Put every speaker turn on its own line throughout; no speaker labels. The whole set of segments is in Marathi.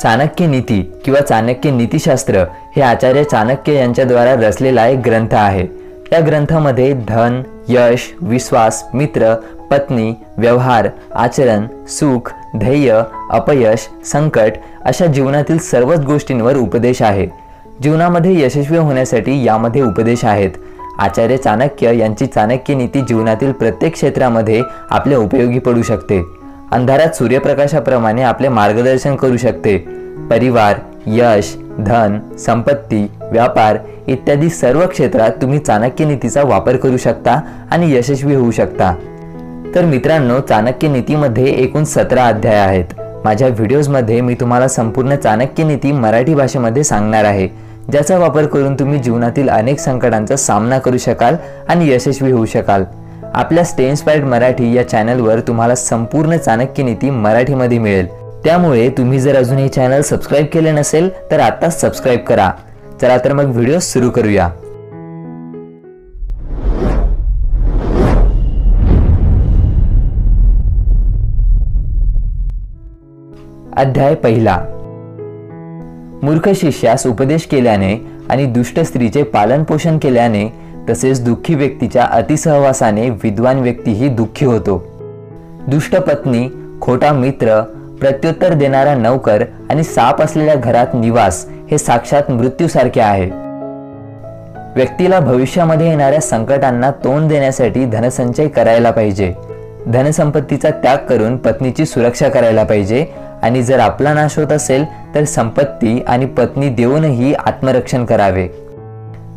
चाणक्य नीती किंवा चाणक्य नीतिशास्त्र हे आचार्य चाणक्य यांच्याद्वारा रचलेला एक ग्रंथ आहे। या ग्रंथामध्ये धन, यश, विश्वास, मित्र, पत्नी, व्यवहार, आचरण, सुख, ध्येय, अपयश, संकट अशा जीवनातील सर्वच गोष्टींवर उपदेश आहे। जीवनामध्ये यशस्वी होण्यासाठी यामध्ये उपदेश आहेत। आचार्य चाणक्य यांची चाणक्य नीती जीवनातील प्रत्येक क्षेत्रामध्ये आपल्या उपयोगी पडू शकते। अंधारात सूर्यप्रकाशाप्रमाणे आपले मार्गदर्शन करू शकते। परिवार, यश, धन, संपत्ती, व्यापार इत्यादी सर्व क्षेत्रात तुम्ही चाणक्य नीतीचा वापर करू शकता आणि यशस्वी होऊ शकता। तर मित्रांनो, चाणक्य नीतीमध्ये एकूण 17 अध्याय आहेत। माझ्या व्हिडिओजमध्ये मी तुम्हाला संपूर्ण चाणक्य नीती मराठी भाषेमध्ये सांगणार आहे, ज्याचा वापर करून तुम्ही जीवनातील अनेक संकटांचा सामना करू शकाल आणि यशस्वी होऊ शकाल। आपल्या स्टे इन्स्पायर्ड मराठी या चॅनलवर तुम्हाला संपूर्ण चाणक्य नीती मराठीमध्ये मिळेल। त्यामुळे तुम्ही जर अजून हे चॅनल सबस्क्राइब केले नसेल तर आत्ताच सबस्क्राइब करा। चला तर मग व्हिडिओ सुरू करूया। अध्याय पहिला। मूर्ख शिष्यास उपदेश केल्याने आणि दुष्ट स्त्रीचे पालन पोषण केल्याने तसेच दुःखी व्यक्तीच्या अतिसहवासाने विद्वान व्यक्तीही दुःखी होतो। दुष्ट पत्नी, खोटा मित्र, प्रत्युत्तर देणारा नौकर आणि साप असलेल्या घरात निवास हे साक्षात मृत्यूसारखे आहे। व्यक्तीला भविष्यामध्ये येणाऱ्या संकटांना तोंड देण्यासाठी धनसंचय करायला पाहिजे। धनसंपत्तीचा त्याग करून पत्नीची सुरक्षा करायला पाहिजे आणि जर आपला नाश होत असेल तर संपत्ती आणि पत्नी देऊनही आत्मरक्षण करावे।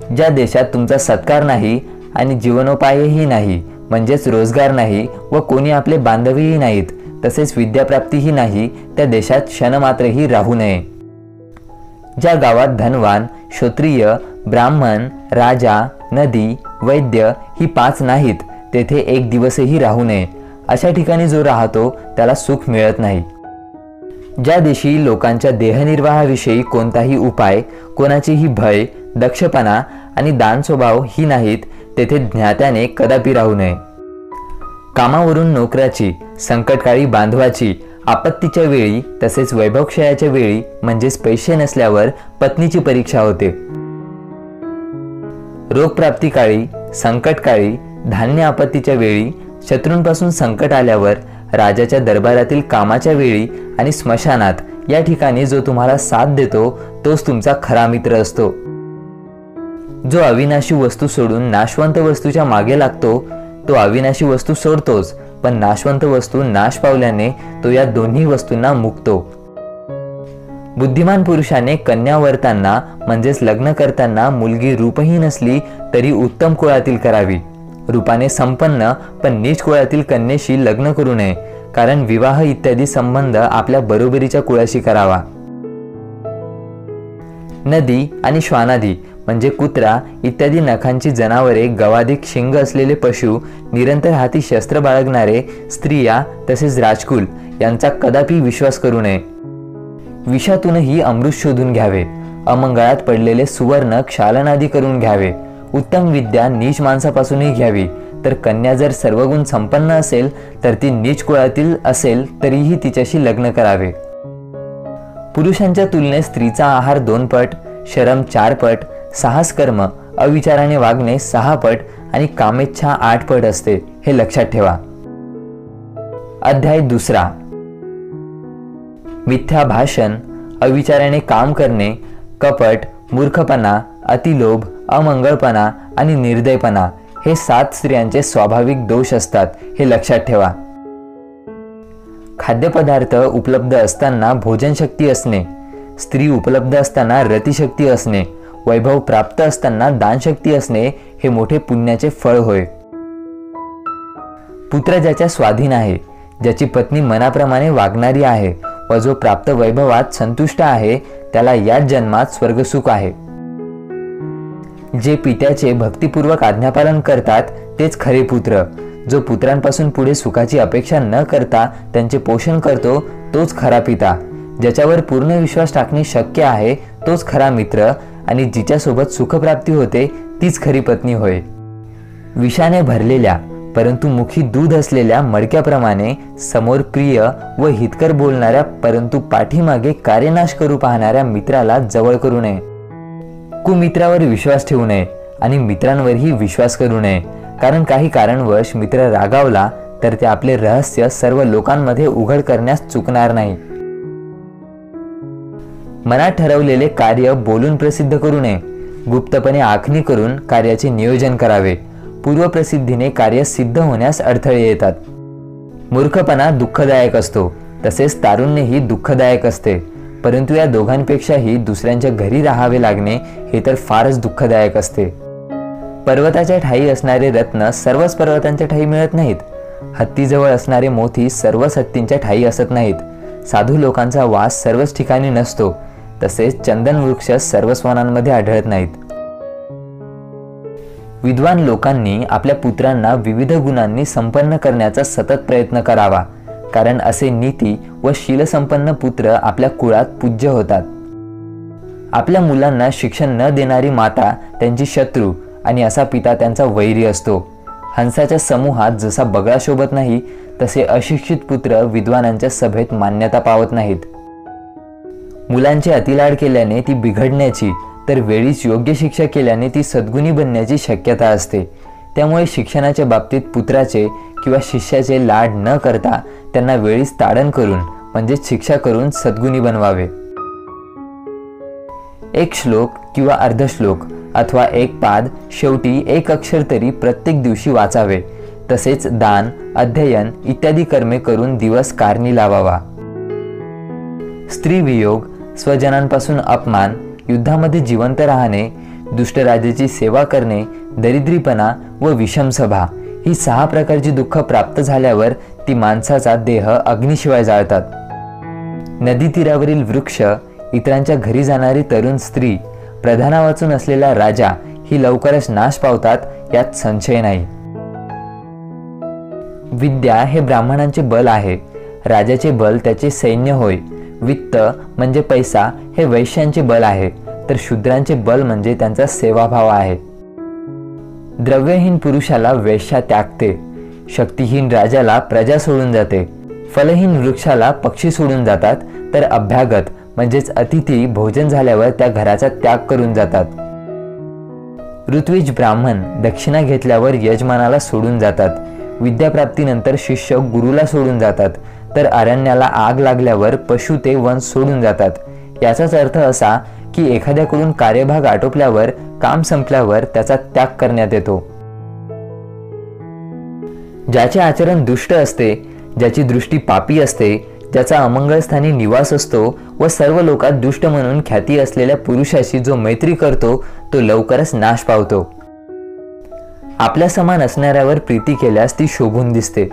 ज्या देशात तुमचा सत्कार नाही आणि जीवनोपायही नाही, म्हणजेच रोजगार नाही व कोणी आपले बांधवही नाहीत, तसेच विद्याप्राप्तीही नाही, त्या देशात क्षणमात्रही राहू नये। ज्या गावात धनवान, क्षत्रिय, ब्राह्मण, राजा, नदी, वैद्य ही 5 नाहीत, तेथे एक दिवसही राहू नये। अशा ठिकाणी जो राहतो त्याला सुख मिळत नाही। ज्या देशी लोकांच्या देहनिर्वाहाविषयी कोणताही उपाय, कोणाचेही भय, दक्षपणा आणि दान स्वभाव ही नाहीत, तेथे ज्ञात्याने कदापि राहू नये। कामावरून नोकराची, संकटकाळी बांधवाची, आपत्तीच्या वेळी तसेच वैभवक्षयाच्या वेळी म्हणजेच पैसे नसल्यावर पत्नीची परीक्षा होते। रोगप्राप्तीकाळी, संकटकाळी, धान्य आपत्तीच्या वेळी, शत्रूंपासून संकट आल्यावर, राजाच्या दरबारातील कामाच्या वेळी आणि स्मशानात या ठिकाणी जो तुम्हाला साथ देतो तोच तुमचा खरा मित्र असतो। जो अविनाशी वस्तू सोडून नाशवंत वस्तूच्या मागे लागतो तो अविनाशी वस्तू सोडतोच, पण नाशवंत वस्तू नाश पावल्याने तो या दोन्ही वस्तूंना मुक्तो। बुद्धिमान पुरुषाने कन्या वरताना म्हणजेच लग्न करताना मुलगी रूपहीन असली तरी उत्तम कुळातील करावी। रूपाने संपन्न पण नीच कुळातील कन्येशी लग्न करू नये, कारण विवाह इत्यादी संबंध आपल्या बरोबरीच्या कुळाशी करावा। नदी आणि श्वानादी म्हणजे कुत्रा इत्यादी नखांची जनावरे, गवाधिक शिंग असलेले पशु, निरंतर हाती शस्त्र बाळगणारे, स्त्रिया तसेच राजकुल यांचा कदापि विश्वास करू नये। विषातूनही अमृत शोधून घ्यावे। अमंगळात पडलेले सुवर्ण क्षालनादी करून घ्यावे। उत्तम विद्या नीच माणसापासूनही घ्यावी। तर कन्या जर सर्वगुण संपन्न असेल तर ती नीच कुळातील असेल तरीही तिच्याशी लग्न करावे। पुरुषांच्या तुलनेत स्त्रीचा आहार 2 पट, शरम 4 पट, साहस कर्म, अविचाराने वागणे 6 पट आणि कामेच्छा 8 पट असते, हे लक्षात ठेवा। अध्याय दुसरा। मिथ्या भाषण, अविचाराने काम करणे, कपट, मूर्खपणा, अतिलोभ, अमंगळपणा आणि निर्दयपणा हे 7 स्त्रियांचे स्वाभाविक दोष असतात, हे लक्षात ठेवा। खाद्यपदार्थ उपलब्ध असताना भोजनशक्ती असणे, स्त्री उपलब्ध असताना रतिशक्ती असणे, वैभव प्राप्त असताना दानशक्ती असणे हे मोठे पुण्याचे फळ होय। पुत्र ज्याच्या स्वाधीन आहे, ज्याची पत्नी मनाप्रमाणे वागणारी आहे व जो प्राप्त वैभवात संतुष्ट आहे, त्याला याच जन्मात स्वर्गसुख आहे। जे पित्याचे भक्तिपूर्वक आज्ञापालन करतात तेच खरे पुत्र। जो पुत्रांपासून पुढे सुखाची अपेक्षा न करता त्यांचे पोषण करतो तोच खरा पिता। ज्याच्यावर पूर्ण विश्वास टाकणे शक्य आहे तोच खरा मित्र आणि जिच्यासोबत सुखप्राप्ती होते तीच खरी पत्नी होय। विषाने भरलेल्या परंतु मुखी दूध असलेल्या मडक्याप्रमाणे समोर प्रिय व हितकर बोलणाऱ्या परंतु पाठीमागे कार्यनाश करू पाहणाऱ्या मित्राला जवळ करू नये. कुमित्रावर विश्वास ठेवू नये आणि मित्रांवरही विश्वास करू नये, कारण काही कारणवश मित्र रागावला तर ते आपले रहस्य सर्व लोकांमध्ये उघड करण्यास चुकणार नाही. मनात ठरवलेले कार्य बोलून प्रसिद्ध करू नये. गुप्तपणे आखणी करून कार्याचे नियोजन करावे. पूर्वप्रसिद्धीने कार्य सिद्ध होण्यास अडथळे येतात. मूर्खपणा दुःखदायक असतो, तसेच तारुण्यही दुःखदायक असते, परंतु या दोघांपेक्षाही दुसऱ्यांच्या घरी राहावे लागणे हे तर फारच दुःखदायक असते. पर्वताच्या ठायी असणारे रत्न सर्वच पर्वतांच्या ठायी मिळत नाहीत. हत्तीजवळ असणारे मोती सर्वच हत्तींच्या ठायी असत नाहीत. साधू लोकांचा वास सर्वच ठिकाणी नसतो, तसेच चंदन वृक्ष सर्वच वनांमध्ये आढळत नाहीत. विद्वान लोकांनी आपल्या पुत्रांना विविध गुणांनी संपन्न करण्याचा सतत प्रयत्न करावा, कारण असे नीती व शीलसंपन्न पुत्र आपल्या कुळात पूज्य होतात. आपल्या मुलांना शिक्षण न देणारी माता त्यांची शत्रू आणि असा पिता त्यांचा वैरी असतो. हंसाच्या समूहात जसा बगळा शोभत नाही, तसे अशिक्षित पुत्र विद्वानांच्या सभेत मान्यता पावत नाहीत. मुलांचे अतिलाड केल्याने ती बिघडण्याची, तर वेळीच योग्य शिक्षा केल्याने ती सद्गुणी बनण्याची शक्यता असते. त्यामुळे शिक्षणाच्या बाबतीत पुत्राचे किंवा शिष्याचे लाड न करता त्यांना वेळीच ताडण करून म्हणजे शिक्षा करून सद्गुणी बनवावे. एक श्लोक किंवा अर्धश्लोक अथवा एक पाद, शेवटी एक अक्षर तरी प्रत्येक दिवशी वाचावे. तसेच दान, अध्ययन इत्यादी कर्मे करून दिवस कारणी लावावा. स्त्री वियोग, स्वजनांपासून अपमान, युद्धामध्ये जिवंत राहणे, दुष्टराजाची सेवा करणे, दरिद्रीपणा व विषमसभा ही 6 प्रकारची दुःख प्राप्त झाल्यावर ती माणसाचा देह अग्निशिवाय जाळतात. नदी तीरावरील वृक्ष, इतरांच्या घरी जाणारी तरुण स्त्री, प्रधाना वाचून असलेला राजा ही लवकरच नाश पावतात, यात संशय नाही. विद्या हे ब्राह्मणांचे बल आहे. राजाचे बल त्याचे सैन्य होय. वित्त म्हणजे पैसा हे वैश्यांचे बल आहे, तर शूद्रांचे बल म्हणजे त्यांचा सेवाभाव आहे. द्रव्यहीन पुरुषाला वेश्या त्यागते, शक्तिहीन राजाला प्रजा सोडून जाते, फलहीन वृक्षाला पक्षी सोडून जातात, तर अभ्यागत म्हणजेच अतिथी भोजन झाल्यावर त्या घराचा त्याग करून जातात. ऋत्विज ब्राह्मण दक्षिणा घेतल्यावर यजमानाला सोडून जातात. विद्याप्राप्तीनंतर शिष्य गुरुला सोडून जातात, तर अरण्याला आग लागल्यावर पशु ते वन सोडून जातात. याचाच अर्थ असा की एखाद्याकडून कार्यभाग आटोपल्यावर, काम संपल्यावर त्याचा त्याग करण्यात येतो. ज्याचे आचरण दुष्ट असते, ज्याची दृष्टी पापी असते, ज्याचा अमंगळस्थानी निवास असतो व सर्व लोकात दुष्ट म्हणून ख्याती असलेल्या पुरुषाशी जो मैत्री करतो, तो लवकरच नाश पावतो. आपल्या समान असणाऱ्यावर प्रीती केल्यास ती शोभून दिसते.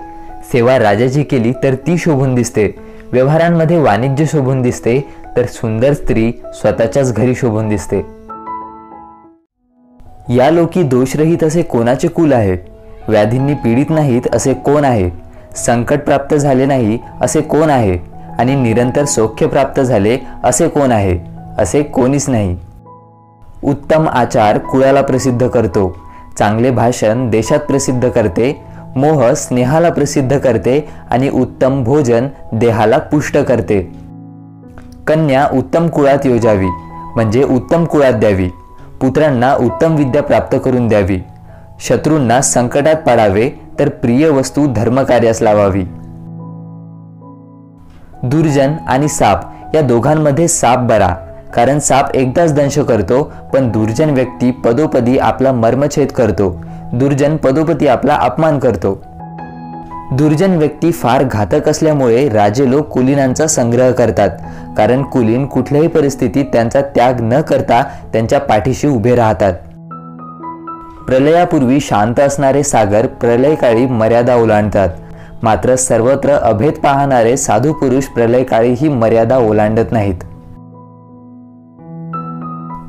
सेवा राजाची केली तर ती शोभून दिसते. व्यवहारांमध्ये वाणिज्य शोभून दिसते, तर सुंदर स्त्री स्वतःच्याच घरी शोभून दिसते. या लोकी दोषरहित असे कोणाचे कुल आहे? व्याधींनी पीडित नाहीत असे कोण आहे? संकट प्राप्त झाले नाही असे कोण आहे? आणि निरंतर सौख्य प्राप्त झाले असे कोण आहे? असे कोणीच नाही. उत्तम आचार कुळाला प्रसिद्ध करतो. चांगले भाषण देशात प्रसिद्ध करते. मोह स्नेहाला प्रसिद्ध करते आणि उत्तम भोजन देहाला पुष्ट करते. कन्या उत्तम कुळात योजावी, म्हणजे उत्तम कुळात द्यावी. पुत्रांना उत्तम विद्या प्राप्त करून द्यावी. शत्रूंना संकटात पाडावे, तर प्रिय वस्तू धर्मकार्यास लावावी. दुर्जन आणि साप या दोघांमध्ये साप बरा, कारण साप एकदाच दंश करतो, पण दुर्जन व्यक्ती पदोपदी आपला मर्मछेद करतो. दुर्जन पदोपदी आपला अपमान करतो. दुर्जन व्यक्ती फार घातक असल्यामुळे राजे लोक कुलीनांचा संग्रह करतात, कारण कुलीन कुठल्याही परिस्थितीत त्यांचा त्याग न करता त्यांच्या पाठीशी उभे राहतात. प्रलयापूर्वी शांत असणारे सागर प्रलयकाळी मर्यादा ओलांडतात, मात्र सर्वत्र अभेद पाहणारे साधू पुरुष प्रलयकाळी ही मर्यादा ओलांडत नाहीत.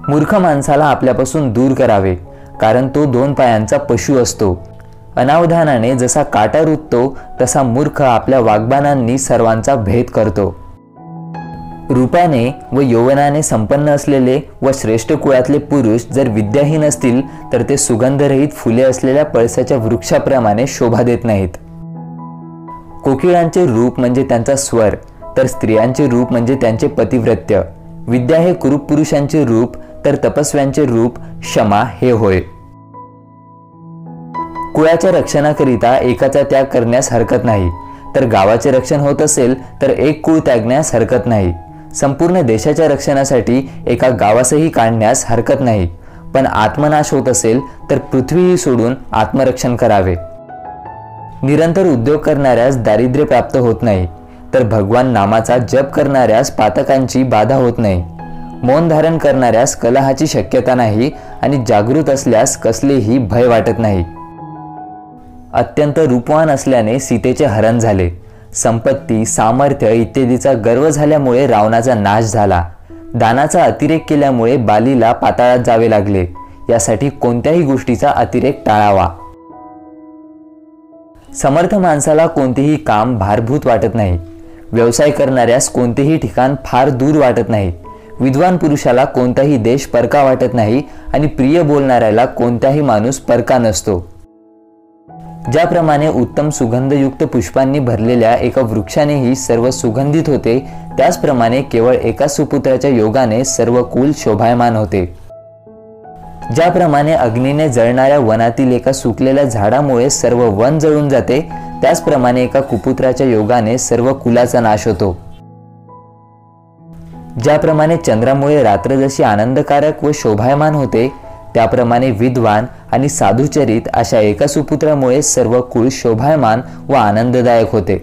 मूर्ख माणसाला आपल्यापासून दूर करावे, कारण तो 2 पायांचा पशु असतो. अनावधानाने जसा काटा रुततो, तसा मूर्ख आपल्या वाग्बाणांनी सर्वांचा भेद करतो. रूपाने व यौवनाने संपन्न असलेले व श्रेष्ठ कुळातले पुरुष जर विद्याहीन असतील तर ते सुगंधरहित फुले असलेल्या पळसाच्या वृक्षाप्रमाणे शोभा देत नाहीत. कोकिळांचे रूप म्हणजे त्यांचा स्वर, तर स्त्रियांचे रूप म्हणजे त्यांचे पतिव्रत्य. विद्या हे कुरूप पुरुषांचे रूप, तर तपस्व्यांचे रूप क्षमा हे होय. कुळाच्या रक्षणाकरिता एकाचा त्याग करण्यास हरकत नाही, तर गावाचे रक्षण होत असेल तर एक कुळ त्यागण्यास हरकत नाही. संपूर्ण देशाच्या रक्षणासाठी एका गावासही काढण्यास हरकत नाही, पण आत्मनाश होत असेल तर पृथ्वीही सोडून आत्मरक्षण करावे. निरंतर उद्योग करणाऱ्यास दारिद्र्य प्राप्त होत नाही, तर भगवान नामाचा जप करणाऱ्यास पातकांची बाधा होत नाही. मौन धारण करणाऱ्यास कलहाची शक्यता नाही आणि जागृत असल्यास कसलेही भय वाटत नाही. अत्यंत रूपवान असल्याने सीतेचे हरण झाले. संपत्ती, सामर्थ्य इत्यादीचा गर्व झाल्यामुळे रावणाचा नाश झाला. दानाचा अतिरेक केल्यामुळे बालीला पाताळात जावे लागले. यासाठी कोणत्याही गोष्टीचा अतिरेक टाळावा. समर्थ माणसाला कोणतेही काम भारभूत वाटत नाही. व्यवसाय करणाऱ्यास कोणतेही ठिकाण फार दूर वाटत नाही. विद्वान पुरुषाला कोणताही देश परका वाटत नाही आणि प्रिय बोलणाऱ्याला कोणताही माणूस परका नसतो. ज्याप्रमाणे उत्तम सुगंधयुक्त पुष्पांनी भरलेल्या एका वृक्षानेही सर्व सुगंधित होते, त्याचप्रमाणे केवळ एका सुपुत्राच्या योगाने सर्व कुल शोभायमान होते. ज्याप्रमाणे अग्नीने जळणाऱ्या वनातील एका सुकलेल्या झाडामुळे सर्व वन जळून जाते, त्याचप्रमाणे एका कुपुत्राच्या योगाने सर्व कुलाचा नाश होतो. ज्याप्रमाणे चंद्रामुळे रात्र जशी आनंदकारक व शोभायमान होते, त्याप्रमाणे विद्वान आणि साधुचरित अशा एका सुपुत्रामुळे सर्व कुळ शोभायमान व आनंददायक होते.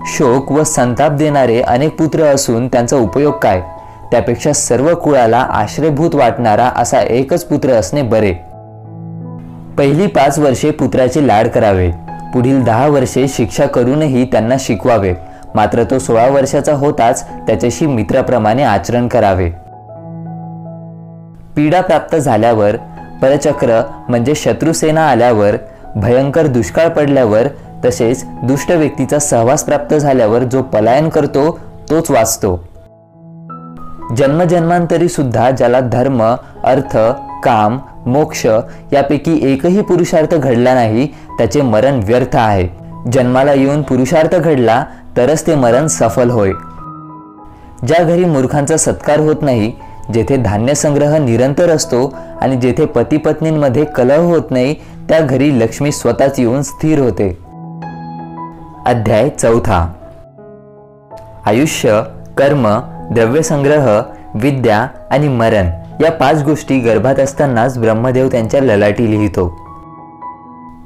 शोक व संताप देणारे अनेक पुत्र असून त्यांचा उपयोग काय? त्यापेक्षा सर्व कुळाला आश्रयभूत वाटणारा असा एकच पुत्र असणे बरे. पहिली 5 वर्षे पुत्राचे लाड करावे. पुढील 10 वर्षे शिक्षा करूनही त्यांना शिकवावे. मात्र तो 16 वर्षाचा होताच त्याच्याशी मित्राप्रमाणे आचरण करावे. पीडा प्राप्त झाल्यावर, परचक्र म्हणजे शत्रुसेना आल्यावर, भयंकर दुष्काळ पडल्यावर, तसेच दुष्ट व्यक्तीचा सहवास प्राप्त झाल्यावर जो पलायन करतो तोच वाचतो. जन्मजन्मांतरी सुद्धा ज्याला धर्म, अर्थ, काम, मोक्ष यापैकी एकही पुरुषार्थ घडला नाही, त्याचे मरण व्यर्थ आहे. जन्माला येऊन पुरुषार्थ घडला तरच ते मरण सफल होय. ज्या घरी मूर्खांचा सत्कार होत नाही, जेथे धान्य संग्रह निरंतर असतो आणि जेथे पती पत्नींमध्ये कलह होत नाही, त्या घरी लक्ष्मी स्वतःच येऊन स्थिर होते. अध्याय 4. आयुष्य, कर्म, द्रव्यसंग्रह, विद्या आणि मरण या 5 गोष्टी गर्भात असतानाच ब्रह्मदेव त्यांच्या ललाटी लिहितो.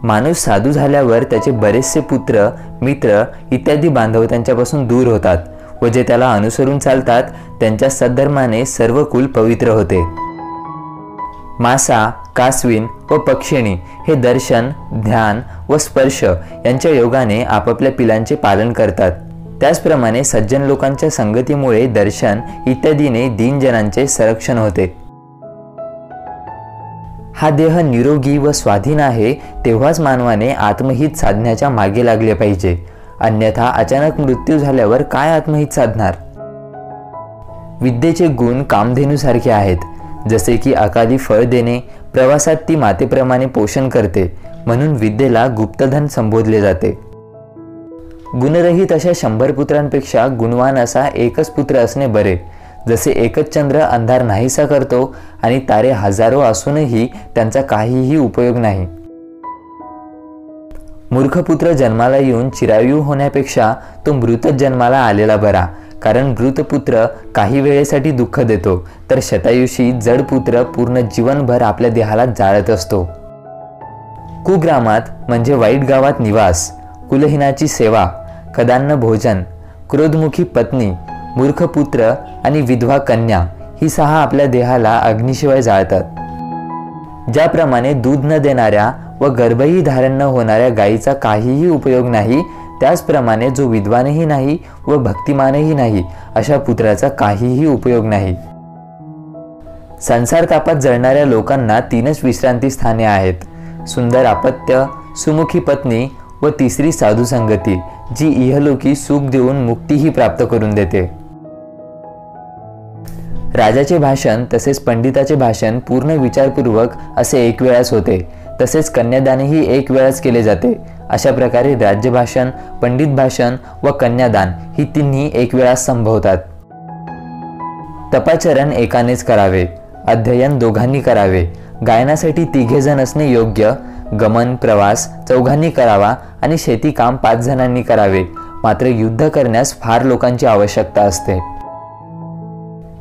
माणूस साधू झाल्यावर त्याचे बरेचसे पुत्र, मित्र इत्यादी बांधव त्यांच्यापासून दूर होतात व जे त्याला अनुसरून चालतात त्यांच्या सद्धर्माने सर्व कुल पवित्र होते. मासा, कासवीन व पक्षिणी हे दर्शन, ध्यान व स्पर्श यांच्या योगाने आपापल्या पिलांचे पालन करतात. त्याचप्रमाणे सज्जन लोकांच्या संगतीमुळे दर्शन इत्यादीने दीनजनांचे संरक्षण होते. हा देह निरोगी व स्वाधीन आहे तेव्हाच मानवाने आत्महित साधण्याच्या मागे लागले पाहिजे. अन्यथा अचानक मृत्यू झाल्यावर काय आत्महित साधणार? विद्येचे गुण कामधेनूसारखे आहेत. जसे की अकाली फळ देणे, प्रवासात ती मातेप्रमाणे पोषण करते, म्हणून विद्येला गुप्तधन संबोधले जाते. गुणरहित अशा 100 पुत्रांपेक्षा गुणवान असा एकच पुत्र असणे बरे. जसे एकच चंद्र अंधार नाहीसा करतो आणि तारे हजारो असूनही त्यांचा काहीही उपयोग नाही. मूर्खपुत्र जन्माला येऊन चिरायू होण्यापेक्षा तो मृतच जन्माला आलेला बरा. कारण मृतपुत्र काही वेळेसाठी दुःख देतो, तर शतायुषी जड पुत्र पूर्ण जीवनभर आपल्या देहाला जाळत असतो. कुग्रामात म्हणजे वाईट गावात निवास, कुलहीनाची सेवा, कदान्न भोजन, क्रोधमुखी पत्नी, मूर्ख पुत्र आणि विधवा कन्या ही 6 आपल्या देहाला अग्निशिवाय जाळतात. ज्याप्रमाणे दूध न देणाऱ्या व गर्भही धारण न होणाऱ्या गायीचा काहीही उपयोग नाही, त्याचप्रमाणे जो विद्वानही नाही व भक्तिमानही नाही अशा पुत्राचा काहीही उपयोग नाही. संसार तापात जळणाऱ्या लोकांना 3च विश्रांती स्थाने आहेत: सुंदर अपत्य, सुमुखी पत्नी व तिसरी साधू संगती, जी इहलोकी सुख देऊन मुक्तीही प्राप्त करून देते. राजाचे भाषण तसेच पंडिताचे भाषण पूर्ण विचारपूर्वक असे एक वेळाच होते, तसेच कन्यादानही एक वेळाच केले जाते। अशा प्रकारे राज्यभाषण, पंडित भाषण व कन्यादान ही तिन्ही एक वेळाच संभवतात। तपाचरण एकानेच करावे, अध्ययन दोघांनी करावे, गायनासाठी 3 जण असणे योग्य, गमन प्रवास 4 करावा आणि शेती काम 5 जणांनी करावे। मात्र युद्ध करण्यास फार लोकांची आवश्यकता असते।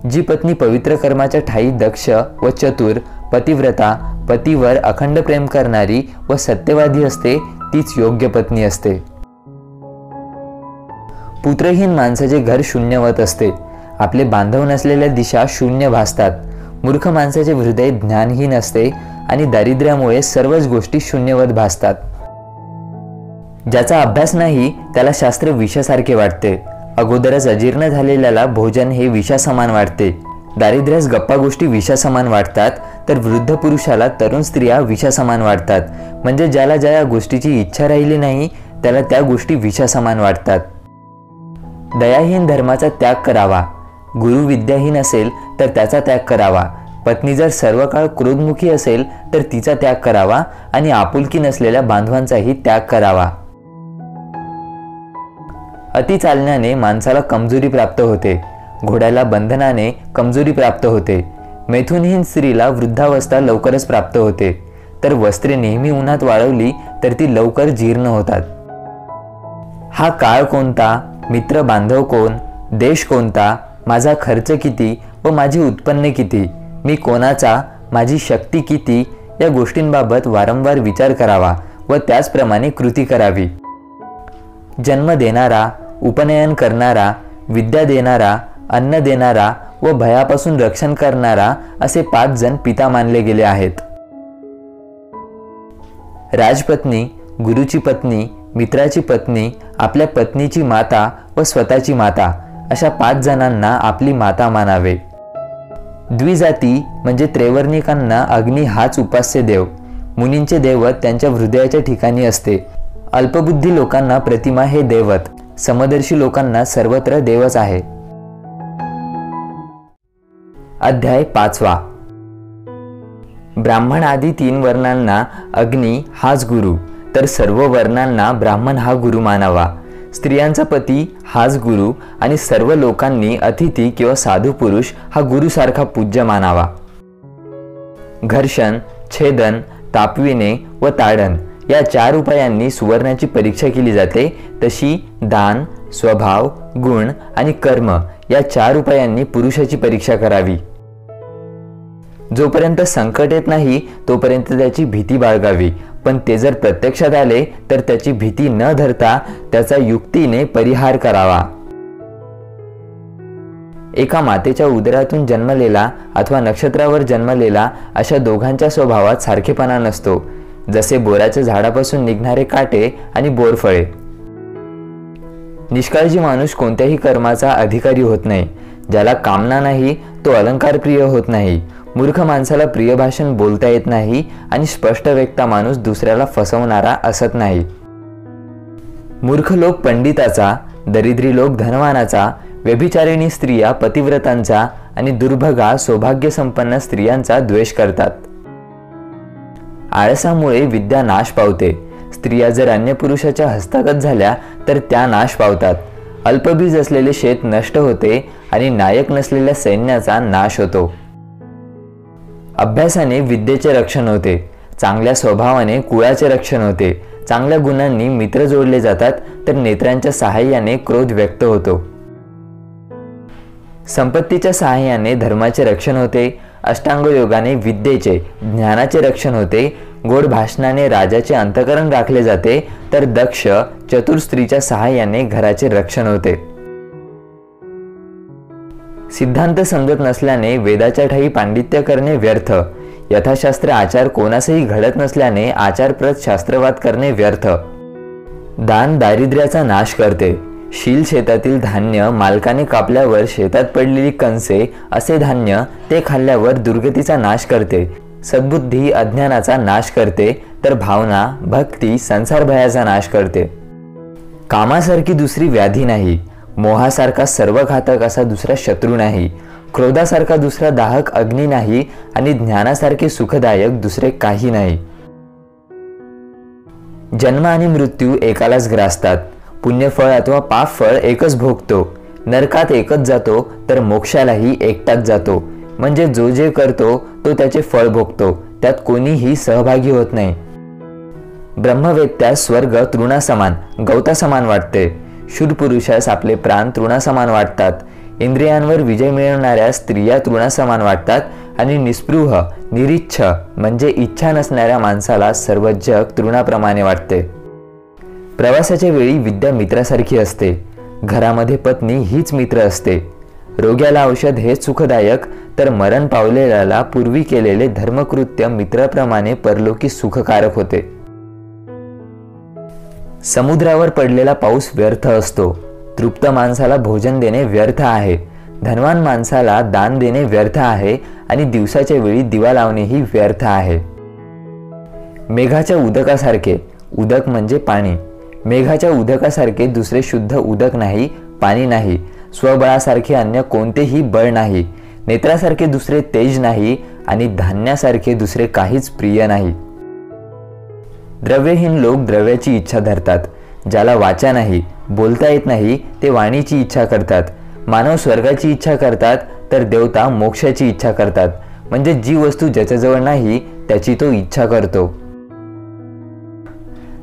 जी पत्नी पवित्र कर्माच्या ठायी दक्ष व चतुर, पतिव्रता, पतीवर अखंड प्रेम करणारी व सत्यवादी असते तीच योग्य पत्नी असते। पुत्रहीन माणसाचे घर शून्यवत असते, आपले बांधव नसलेल्या दिशा शून्य भासतात। मूर्ख माणसाचे हृदय ज्ञानहीन असते आणि दारिद्र्यामुळे सर्वच गोष्टी शून्यवत भासतात। ज्याचा अभ्यास नाही त्याला शास्त्र विषासारखे वाटते, अगोदरच अजीर्ण झालेल्याला भोजन हे विषासमान वाटते। दारिद्र्यास गप्पा गोष्टी विषासमान वाटतात, तर वृद्ध पुरुषाला तरुण स्त्रिया विषासमान वाटतात। म्हणजे ज्याला ज्या गोष्टीची इच्छा राहिली नाही त्याला त्या गोष्टी विषासमान वाटतात। दयाहीन धर्माचा त्याग करावा, गुरु विद्याहीन असेल तर त्याचा त्याग करावा, पत्नी जर सर्व काळ क्रोधमुखी असेल तर तिचा त्याग करावा आणि आपुलकी नसलेल्या बांधवांचाही त्याग करावा। अति चालण्याने माणसाला कमजोरी प्राप्त होते, घोड्याला बंधनाने कमजोरी प्राप्त होते, मैथुनहीन स्त्रीला वृद्धावस्था लवकरच प्राप्त होते, तर वस्त्रे नेहमी उन्हात वाळवली तर ती लवकर जीर्ण होतात। हा काळ कोणता, मित्र बांधव कोण, देश कोणता, माझा खर्च किती व माझे उत्पन्न किती, मी कोणाचा, माझी शक्ती किती, या गोष्टींबाबत वारंवार विचार करावा व त्याचप्रमाणे कृती करावी। जन्म देणारा, उपनयन करणारा, विद्या देणारा, अन्न देणारा व भयापासून रक्षण करणारा असे 5 जण पिता मानले गेले आहेत। राजपत्नी, गुरुची पत्नी, मित्राची पत्नी, आपल्या पत्नीची माता व स्वतःची माता अशा 5 जणांना आपली माता मानावे। द्विजाती म्हणजे त्रैवर्णिकांना अग्नी हाच उपास्य देव, मुनींचे दैवत त्यांच्या हृदयाच्या ठिकाणी असते। अल्पबुद्धी लोकांना प्रतिमा हे दैवत, समदर्शी लोकांना सर्वत्र देवच आहे। अध्याय 5वा। ब्राह्मण आदी 3 वर्णांना अग्नी हाच गुरु, तर सर्व वर्णांना ब्राह्मण हा गुरु मानावा। स्त्रियांचा पती हाच गुरु आणि सर्व लोकांनी अतिथी किंवा साधू पुरुष हा गुरुसारखा पूज्य मानावा। घर्षण, छेदन, तापविणे व ताडण या 4 उपायांनी सुवर्णाची परीक्षा केली जाते, तशी दान, स्वभाव, गुण आणि कर्म या 4 उपायांनी पुरुषाची परीक्षा करावी। जोपर्यंत संकट येत नाही तोपर्यंत त्याची भीती बाळगावी, पण ते जर प्रत्यक्षात आले तर त्याची भीती न धरता त्याचा युक्तीने परिहार करावा। एका मातेच्या उदरातून जन्मलेला अथवा नक्षत्रावर जन्मलेला अशा दोघांच्या स्वभावात सारखेपणा नसतो, जसे बोराच्या झाडापासून निघणारे काटे आणि बोरफळे। निष्काळजी माणूस कोणत्याही कर्माचा अधिकारी होत नाही, ज्याला कामना नाही तो अलंकार प्रिय होत नाही। मूर्ख माणसाला प्रिय भाषण बोलता येत नाही आणि स्पष्ट वक्ता माणूस दुसऱ्याला फसवणारा असत नाही। मूर्ख लोक पंडिताचा, दरिद्री लोक धनवानाचा, व्यभिचारिणी स्त्रिया पतिव्रतांचा आणि दुर्भगा सौभाग्य संपन्न स्त्रियांचा द्वेष करतात। आळसामुळे विद्या नाश पावते, स्त्रिया जर अन्य पुरुषाच्या हस्तगत झाल्या तर त्या नाश पावतात। अल्पबीज असलेले शेत नष्ट होते आणि नायक नसलेल्या सैन्याचा नाश होतो। अभ्यासाने विद्येचे रक्षण होते, चांगल्या स्वभावाने कुळाचे रक्षण होते, चांगल्या गुणांनी मित्र जोडले जातात, तर नेत्रांच्या सहाय्याने क्रोध व्यक्त होतो। संपत्तीच्या सहाय्याने धर्माचे रक्षण होते, अष्टांग योगाने विद्येचे, ज्ञानाचे रक्षण होते, गोड भाषणाने राजाचे अंतःकरण राखले जाते, तर दक्ष चतुर स्त्रीच्या सहाय्याने घराचे रक्षण होते। सिद्धांत समजत नसल्याने वेदाच्या ठायी पांडित्य करणे व्यर्थ, यथाशास्त्र आचार कोणासही घडत नसल्याने आचारप्रत शास्त्रवाद करणे व्यर्थ। दान दारिद्र्याचा नाश करते, शील शेतातील धान्य मालकाने कापल्यावर शेतात पडलेली कंसे असे धान्य ते खाल्ल्यावर दुर्गतीचा नाश करते। सद्बुद्धी अज्ञानाचा नाश करते, तर भावना भक्ती संसार भयाचा नाश करते। कामासारखी दुसरी व्याधी नाही, मोहासारखा सर्वघातक असा दुसरा शत्रू नाही। क्रोधासारखा दुसरा दाहक अग्नी नाही आणि ज्ञानासारखे सुखदायक दुसरे काही नाही. जन्म आणि मृत्यू एकालाच ग्रासतात. पुण्यफळ अथवा पापफळ एकच भोगतो. नरकात एकच जातो तर मोक्षालाही एकटाच जातो. म्हणजे जो जे करतो तो त्याचे फळ भोगतो, त्यात कोणीही सहभागी होत नाही. ब्रह्मवेत्यास स्वर्ग तृणासमान गवतासमान वाटते. शूरपुरुषास आपले प्राण तृणासमान वाटतात. इंद्रियांवर विजय मिळवणाऱ्या स्त्रिया तृणासमान वाटतात आणि निस्पृह निरीच्छ म्हणजे इच्छा नसणाऱ्या माणसाला सर्व जग तृणाप्रमाणे वाटते. प्रवासाच्या वेळी विद्या मित्रासारखी असते. घरामध्ये पत्नी हीच मित्र असते. रोग्याला औषध हेच सुखदायक, तर मरण पावलेल्याला पूर्वी केलेले धर्मकृत्य मित्राप्रमाणे परलोकी सुखकारक होते. समुद्रावर पडलेला पाऊस व्यर्थ असतो. तृप्त माणसाला भोजन देणे व्यर्थ आहे. धनवान माणसाला दान देणे व्यर्थ आहे आणि दिवसाच्या वेळी दिवा लावणेही व्यर्थ आहे. मेघाच्या उदकासारखे, उदक म्हणजे पाणी, मेघाच्या उदकासारखे दुसरे शुद्ध उदक नाही, पाणी नाही. स्वबळासारखे अन्य कोणतेही बळ नाही. नेत्रासारखे दुसरे तेज नाही आणि धान्यासारखे दुसरे काहीच प्रिय नाही. द्रव्यहीन लोक द्रव्याची इच्छा धरतात. ज्याला वाचा नाही, बोलता येत नाही, ते वाणीची इच्छा करतात. मानव स्वर्गाची इच्छा करतात तर देवता मोक्षाची इच्छा करतात. म्हणजे जी वस्तू ज्याच्याजवळ नाही त्याची तो इच्छा करतो.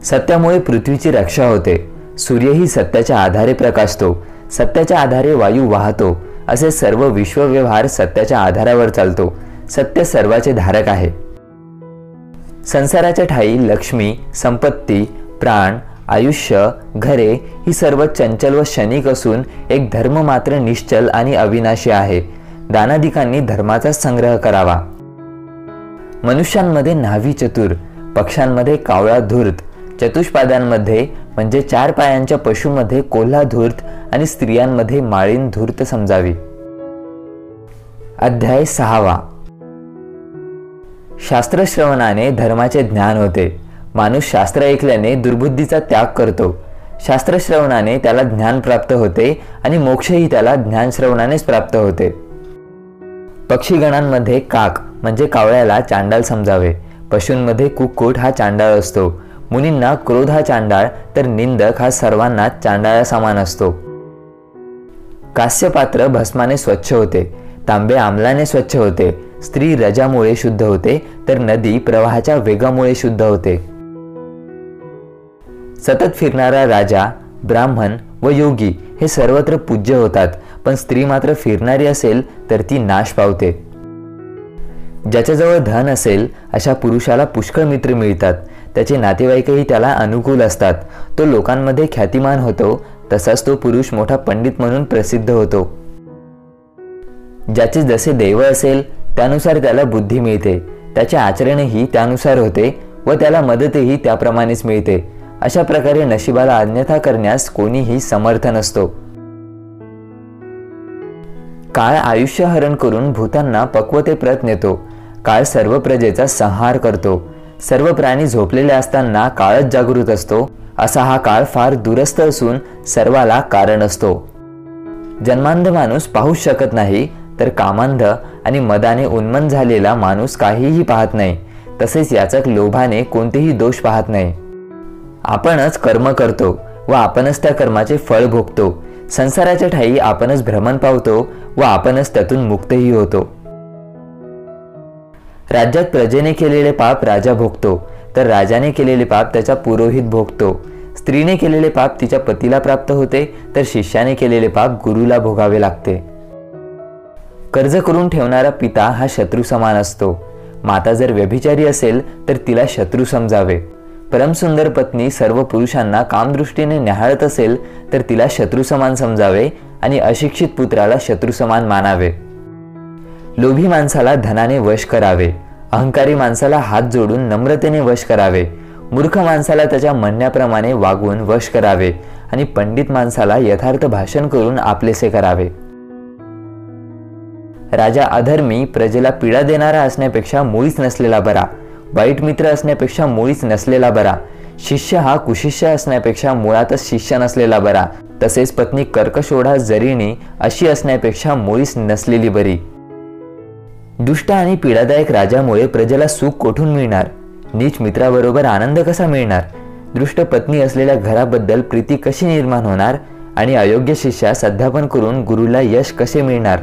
सत्यामुळे पृथ्वीची रक्षा होते. सूर्यही सत्याच्या आधारे प्रकाशतो. सत्याच्या आधारे वायू वाहतो. असे सर्व विश्वव्यवहार सत्याच्या आधारावर चालतो. सत्य सर्वाचे धारक आहे. संसाराच्या ठाई लक्ष्मी, संपत्ती, प्राण, आयुष्य, घरे ही सर्व चंचल व क्षणिक असून एक धर्म मात्र निश्चल आणि अविनाशी आहे. दानादिकांनी धर्माचाच संग्रह करावा. मनुष्यांमध्ये न्हावी चतुर, पक्ष्यांमध्ये कावळा धूर्त, चतुष्पादांमध्ये म्हणजे 4 पायांच्या पशुमध्ये कोल्हा धूर्त आणि स्त्रियांमध्ये माळीन धूर्त समजावी. अध्याय 6. शास्त्रश्रवणाने धर्माचे ज्ञान होते. माणूस शास्त्र ऐकल्याने दुर्बुद्धीचा त्याग करतो. शास्त्रश्रवणाने त्याला ज्ञान प्राप्त होते आणि मोक्षही त्याला ज्ञानश्रवणानेच प्राप्त होते. पक्षीगणांमध्ये काक म्हणजे कावळ्याला चांडाळ समजावे. पशूंमध्ये कुक्कुट हा चांडाळ असतो. मुनींना क्रोध हा चांडाळ तर निंदक हा सर्वांना चांडाळा समान असतो. कांस्यपात्र भस्माने स्वच्छ होते. तांबे आम्लाने स्वच्छ होते. स्त्री रजामुळे शुद्ध होते तर नदी प्रवाहाच्या वेगामुळे शुद्ध होते. सतत फिरणारा राजा, ब्राह्मण व योगी हे सर्वत्र पूज्य होतात, पण स्त्री मात्र फिरणारी असेल तर ती नाश पावते. ज्याच्याजवळ धन असेल अशा पुरुषाला पुष्कळ मित्र मिळतात. त्याचे नातेवाईकही त्याला अनुकूल असतात. तो लोकांमध्ये ख्यातिमान होतो. तसाच तो पुरुष मोठा पंडित म्हणून प्रसिद्ध होतो. ज्याचे जसे दैव असेल त्यानुसार त्याला बुद्धी मिळते. त्याचे आचरणही त्यानुसार होते व त्याला मदतही त्याप्रमाणेच मिळते. अशा प्रकारे नशिबाला अन्यथा करण्यास कोणीही समर्थ नसतो. काळ आयुष्य हरण करून भूतांना पक्वतेप्रत नेतो. काळ सर्व प्रजेचा संहार करतो. सर्व प्राणी झोपलेले असताना काळच जागृत असतो. असा हा काळ फार दूरस्थ असून सर्वाला कारण असतो. जन्मांध माणूस पाहूच शकत नाही, तर कामांध आणि मदाने उन्मन झालेला माणूस काहीही पाहत नाही. तसेच याचक लोभाने कोणतेही दोष पाहत नाही. आपणच कर्म करतो व आपणच त्या कर्माचे फळ भोगतो. संसाराच्या ठाई आपणच भ्रमण पावतो व आपणच त्यातून मुक्तही होतो. राज्यात प्रजेने केलेले पाप राजा भोगतो, तर राजाने केलेले पाप त्याचा पुरोहित भोगतो. स्त्रीने केलेले पाप तिच्या पतीला प्राप्त होते, तर शिष्याने केलेले पाप गुरुला भोगावे लागते. कर्ज करून ठेवणारा पिता हा शत्रू समान असतो. माता जर व्यभिचारी असेल तर तिला शत्रू समजावे. परमसुंदर पत्नी सर्व पुरुषांना कामदृष्टीने न्याहाळत असेल तर तिला शत्रू समान समजावे आणि अशिक्षित पुत्राला शत्रू समान मानावे. लोभी माणसाला धनाने वश करावे. अहंकारी माणसाला हात जोडून नम्रतेने वश करावे. मूर्ख माणसाला त्याच्या म्हणण्याप्रमाणे वागून वश करावे आणि पंडित माणसाला यथार्थ भाषण करून आपलेसे करावे. राजा अधर्मी प्रजेला पीडा देणारा असण्यापेक्षा मुळीच नसलेला बरा. वाईट मित्र असण्यापेक्षा मुळीच नसलेला बरा. शिष्य हा कुशिष्य असण्यापेक्षा मुळातच शिष्य नसलेला बरा. तसेच पत्नी कर्कशोढा जरीणी अशी असण्यापेक्षा मुळीच नसलेली बरी. दुष्ट आणि पीडादायक राजामुळे प्रजेला सुख कोठून मिळणार? नीच मित्राबरोबर आनंद कसा मिळणार? दृष्ट पत्नी असलेल्या घराबद्दल प्रीती कशी निर्माण होणार? आणि अयोग्य शिष्यास अध्यापन करून गुरुला यश कसे मिळणार?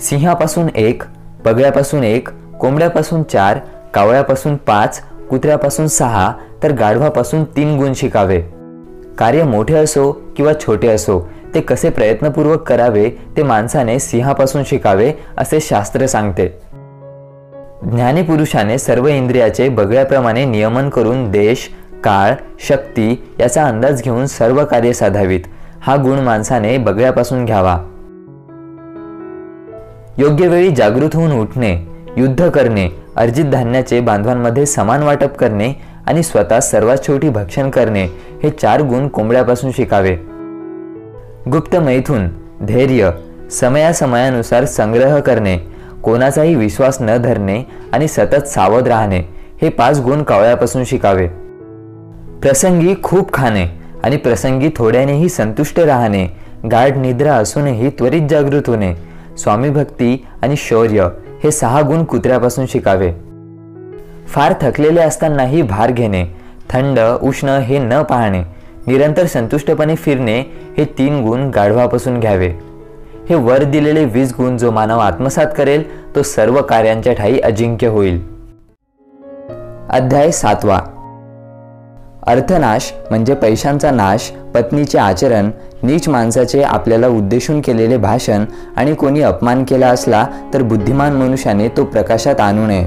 सिंहापासून 1, बगळ्यापासून 1, कोंबड्यापासून 4, कावळ्यापासून 5, कुत्र्यापासून 6 तर गाढवापासून 3 गुण शिकावे. कार्य मोठे असो किंवा छोटे असो ते कसे प्रयत्नपूर्वक करावे ते माणसाने सिंहापासून शिकावे असे शास्त्र सांगते. ज्ञानी पुरुषाने सर्व इंद्रियाचे बगळ्याप्रमाणे नियमन करून देश, काळ, शक्ती याचा अंदाज घेऊन सर्व कार्य साधावीत. हा गुण माणसाने बगळ्यापासून घ्यावा. योग्य वेळी जागृत होऊन उठणे, युद्ध करणे, अर्जित धान्याचे बांधवांमध्ये समान वाटप करणे आणि स्वतः सर्वात शेवटी भक्षण करणे हे 4 गुण कोंबड्यापासून शिकावे. गुप्त मैथून, धैर्य, समयासमयानुसार संग्रह करणे, कोणाचाही विश्वास न धरणे आणि सतत सावध राहणे हे 5 गुण कावळ्यापासून शिकावे. प्रसंगी खूप खाणे आणि प्रसंगी थोड्यानेही संतुष्ट राहणे, गाढ निद्रा असूनही त्वरित जागृत होणे, स्वामी भक्ती आणि शौर्य हे 6 गुण कुत्र्यापासून शिकावे. फार थकलेले असतानाही भार घेणे, थंड उष्ण हे न पाहणे, निरंतर संतुष्टपणे फिरणे हे 3 गुण गाढवापासून घ्यावे. हे वर दिलेले 20 गुण जो मानव आत्मसात करेल तो सर्व कार्यांच्या ठायी अजिंक्य होईल. अध्याय 7. अर्थनाश म्हणजे पैशांचा नाश, पत्नीचे आचरण, नीच माणसाचे आपल्याला उद्देशून केलेले भाषण आणि कोणी अपमान केला असला तर बुद्धिमान मनुष्याने तो प्रकाशात आणू नये.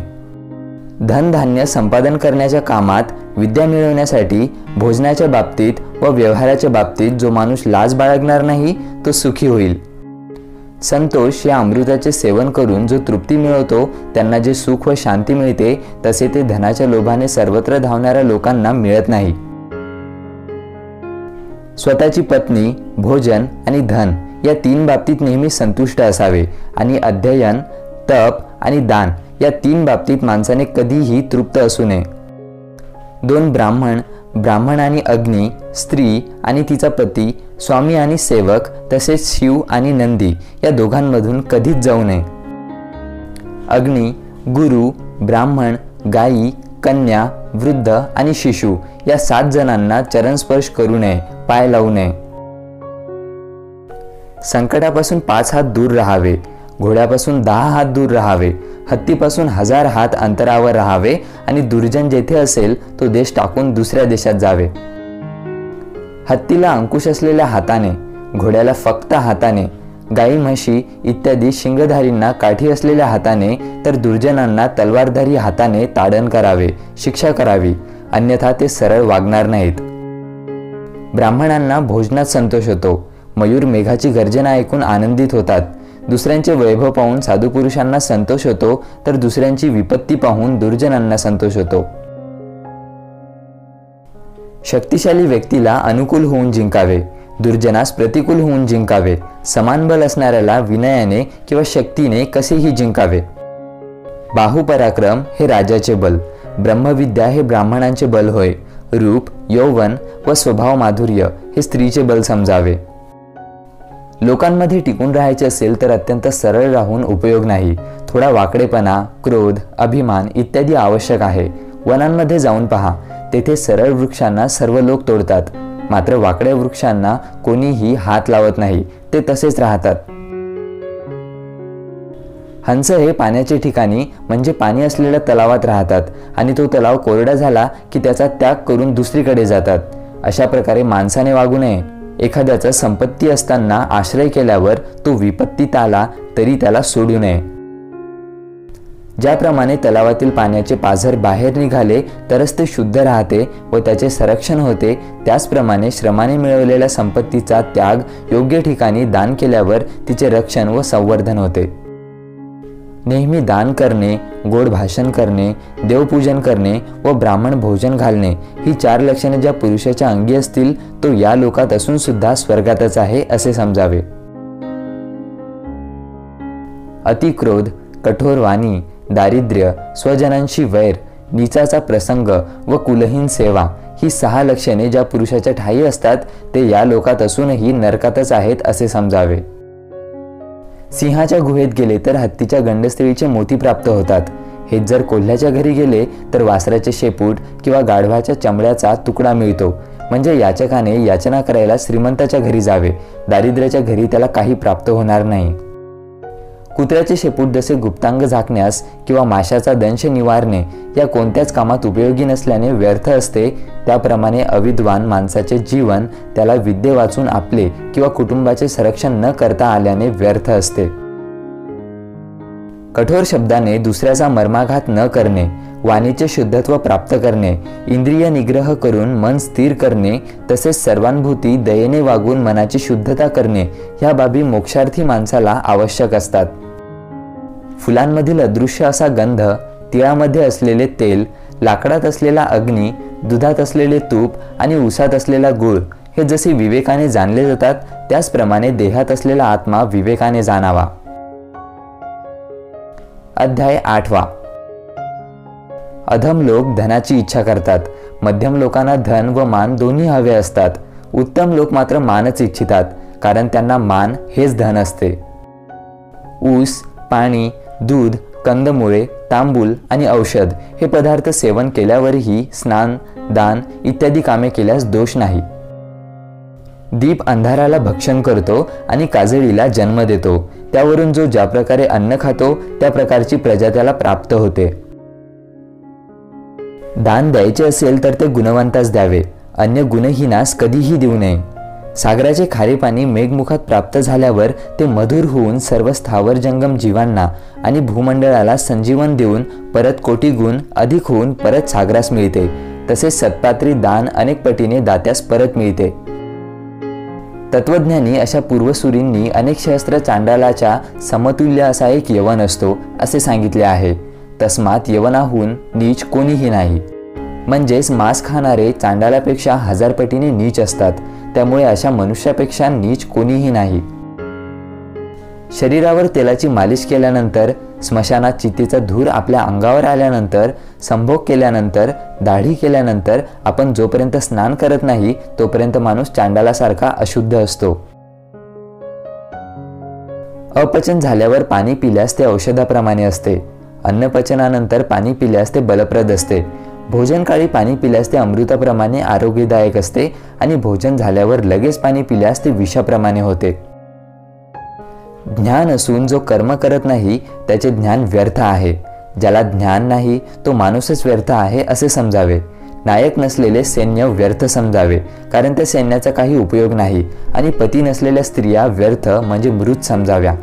धनधान्य संपादन करण्याच्या कामात, विद्या मिळवण्यासाठी, भोजनाच्या बाबतीत व व्यवहाराच्या बाबतीत जो माणूस लाज बाळगणार नाही तो सुखी होईल. संतोष या अमृताचे सेवन करून जो तृप्ती मिळवतो त्यांना जे सुख व शांती मिळते तसे ते धनाच्या लोभाने सर्वत्र धावणाऱ्या लोकांना मिळत नाही. स्वतःची पत्नी, भोजन आणि धन या 3 बाबतीत नेहमी संतुष्ट असावे आणि अध्ययन, तप आणि दान या 3 बाबतीत माणसाने कधीही तृप्त असू नये. 2 ब्राह्मण, ब्राह्मण आणि अग्नी, स्त्री आणि तिचा पती, स्वामी आणि सेवक तसेच शिव आणि नंदी या दोघांमधून कधीच जाऊ नये. अग्नी, गुरु, ब्राह्मण, गायी, कन्या, वृद्ध आणि शिशु या 7 जणांना चरणस्पर्श करू नये, पाय लावू नये. संकटापासून 5 हात दूर राहावे, घोड्यापासून 10 हात दूर राहावे, हत्तीपासून 1000 हात अंतरावर राहावे आणि दुर्जन जेथे असेल तो देश टाकून दुसऱ्या देशात जावे. हत्तीला अंकुश असलेल्या हाताने, घोड्याला फक्त हाताने, गाई म्हशी इत्यादी शिंगधारींना काठी असलेल्या हाताने तर दुर्जनांना तलवारधारी हाताने ताडण करावे, शिक्षा करावी, अन्यथा ते सरळ वागणार नाहीत. ब्राह्मणांना भोजनात संतोष होतो, मयूर मेघाची गर्जना ऐकून आनंदित होतात. दुसऱ्यांचे वैभव पाहून साधुपुरुषांना संतोष होतो तर दुसऱ्यांची विपत्ती पाहून दुर्जनांना संतोष होतो. शक्तिशाली व्यक्तीला अनुकूल होऊन जिंकावे, दुर्जनास प्रतिकूल होऊन जिंकावे. समान बल असणाऱ्याला विनयाने किंवा शक्तीने कसेही जिंकावे. बाहुपराक्रम हे राजाचे बल, ब्रह्मविद्या हे ब्राह्मणांचे बल होय. रूप, यौवन व स्वभाव माधुर्य हे स्त्रीचे बल समजावे. लोकांमध्ये टिकून राहायचे असेल तर अत्यंत सरळ राहून उपयोग नाही. थोडा वाकडेपणा, क्रोध, अभिमान इत्यादी आवश्यक आहे. वनांमध्ये जाऊन पहा, तेथे सरळ वृक्षांना सर्व लोक तोडतात, मात्र वाकड्या वृक्षांना कोणीही हात लावत नाही, ते तसेच राहतात. हंस हे पाण्याचे ठिकाणी म्हणजे पाणी असलेल्या तलावात राहतात आणि तो तलाव कोरडा झाला की त्याचा त्याग करून दुसरीकडे जातात. अशा प्रकारे माणसाने वागू नये. एखाद्याचा संपत्ती असताना आश्रय केल्यावर तो विपत्तीत आला तरी त्याला सोडू नये. ज्याप्रमाणे तलावातील पाण्याचे पाझर बाहेर निघाले तरच ते शुद्ध राहते व त्याचे संरक्षण होते, त्याचप्रमाणे श्रमाने मिळवलेल्या संपत्तीचा त्याग योग्य ठिकाणी दान केल्यावर तिचे रक्षण व संवर्धन होते. नेहमी दान करणे, गोड भाषण करणे, देवपूजन करणे व ब्राह्मण भोजन घालणे ही 4 लक्षणे ज्या पुरुषाच्या अंगी असतील तो या लोकात असून सुद्धा स्वर्गातच आहे असे समजावे. अतिक्रोध, कठोर वाणी, दारिद्र्य, स्वजनांशी वैर, नीचाचा प्रसंग व कुलहीन सेवा ही 6 लक्षणे ज्या पुरुषाच्या ठायी असतात ते या लोकात असूनही नरकातच आहेत असे समजावे. सिंहाच्या गुहेत गेले तर हत्तीच्या गंडस्त्रीचे मोती प्राप्त होतात. हेच जर कोल्ह्याच्या घरी गेले तर वासराचे शेपूट किंवा गाढवाच्या चमड्याचा तुकडा मिळतो. म्हणजे याचकाने याचना करायला श्रीमंताच्या घरी जावे, दारिद्र्याच्या घरी त्याला काही प्राप्त होणार नाही. कुत्र्याचे शेपूट जसे गुप्तांग झाकण्यास किंवा माशाचा दंश निवारणे या कोणत्याच कामात उपयोगी नसल्याने व्यर्थ असते, त्याप्रमाणे अविद्वान माणसाचे जीवन त्याला विद्ये वाचून आपले किंवा कुटुंबाचे संरक्षण न करता आल्याने व्यर्थ असते. कठोर शब्दाने दुसऱ्याचा मर्माघात न करणे, वाणीचे शुद्धत्व प्राप्त करणे, इंद्रिय निग्रह करून मन स्थिर करणे, तसेच सर्वानुभूती दयेने वागून मनाची शुद्धता करणे ह्या बाबी मोक्षार्थी माणसाला आवश्यक असतात. फुलांमधील अदृश्य असा गंध, तिळामध्ये असलेले तेल, लाकडात असलेला अग्नी, दुधात असलेले तूप आणि उसात असलेला गूळ हे जसे विवेकाने जाणले जातात, त्याचप्रमाणे देहात असलेला आत्मा विवेकाने जाणावा. अध्याय 8. अधम लोक धनाची इच्छा करतात. मध्यम लोकांना धन व मान दोन्ही हवे असतात. उत्तम लोक मात्र मानच इच्छितात, कारण त्यांना मान हेच धन असते. ऊस, पाणी, दूध, कंदमुळे, तांबूल आणि औषध हे पदार्थ सेवन केल्यावरही स्नान, दान इत्यादी कामे केल्यास दोष नाही. दीप अंधाराला भक्षण करतो आणि काजळीला जन्म देतो. त्यावरून जो ज्या प्रकारे अन्न खातो त्या प्रकारची प्रजा त्याला प्राप्त होते. दान द्यायचे असेल तर ते गुणवंतास द्यावे, अन्य गुणहीनास कधीही देऊ नये. सागराचे खारे पाणी मेघमुखात प्राप्त झाल्यावर ते मधुर होऊन सर्व स्थावर जंगम जीवांना आणि भूमंडळाला संजीवन देऊन परत कोटी गुण अधिक होऊन परत सागरास मिळते. तसेच सत्पात्री दान अनेक पटीने दात्यास परत मिळते. तत्वज्ञानी अशा पूर्वसुरींनी अनेक सहस्त्र चांडालाच्या समतुल्य असा एक यवन असतो असे सांगितले आहे. तस्मात यवनाहून नीच कोणीही नाही. म्हणजेच मांस खाणारे चांडालापेक्षा 1000 पटीने नीच असतात. त्यामुळे अशा मनुष्यापेक्षा नीच कोणीही नाही. शरीरावर तेलाची मालिश केल्यानंतर, स्मशानात चितेचा धूर आपल्या अंगावर आल्यानंतर, संभोग केल्यानंतर, दाढी केल्यानंतर आपण जोपर्यंत स्नान करत नाही तोपर्यंत माणूस चांडालासारखा अशुद्ध असतो. अपचन झाल्यावर पाणी पिल्यास ते औषधाप्रमाणे असते. अन्नपचनानंतर पाणी पिल्यास ते बलप्रद असते. भोजनकाळी पाणी पिल्यास ते अमृताप्रमाणे आरोग्यदायक असते आणि भोजन झाल्यावर लगेच पाणी पिल्यास ते विषाप्रमाणे होते. ज्ञान असून जो कर्म करत नाही त्याचे ज्ञान व्यर्थ आहे. ज्याला ज्ञान नाही तो माणूसच व्यर्थ आहे असे समजावे. नायक नसलेले सैन्य व्यर्थ समजावे, कारण त्या सैन्याचा काही उपयोग नाही. आणि पती नसलेल्या स्त्रिया व्यर्थ म्हणजे मृत समजाव्या.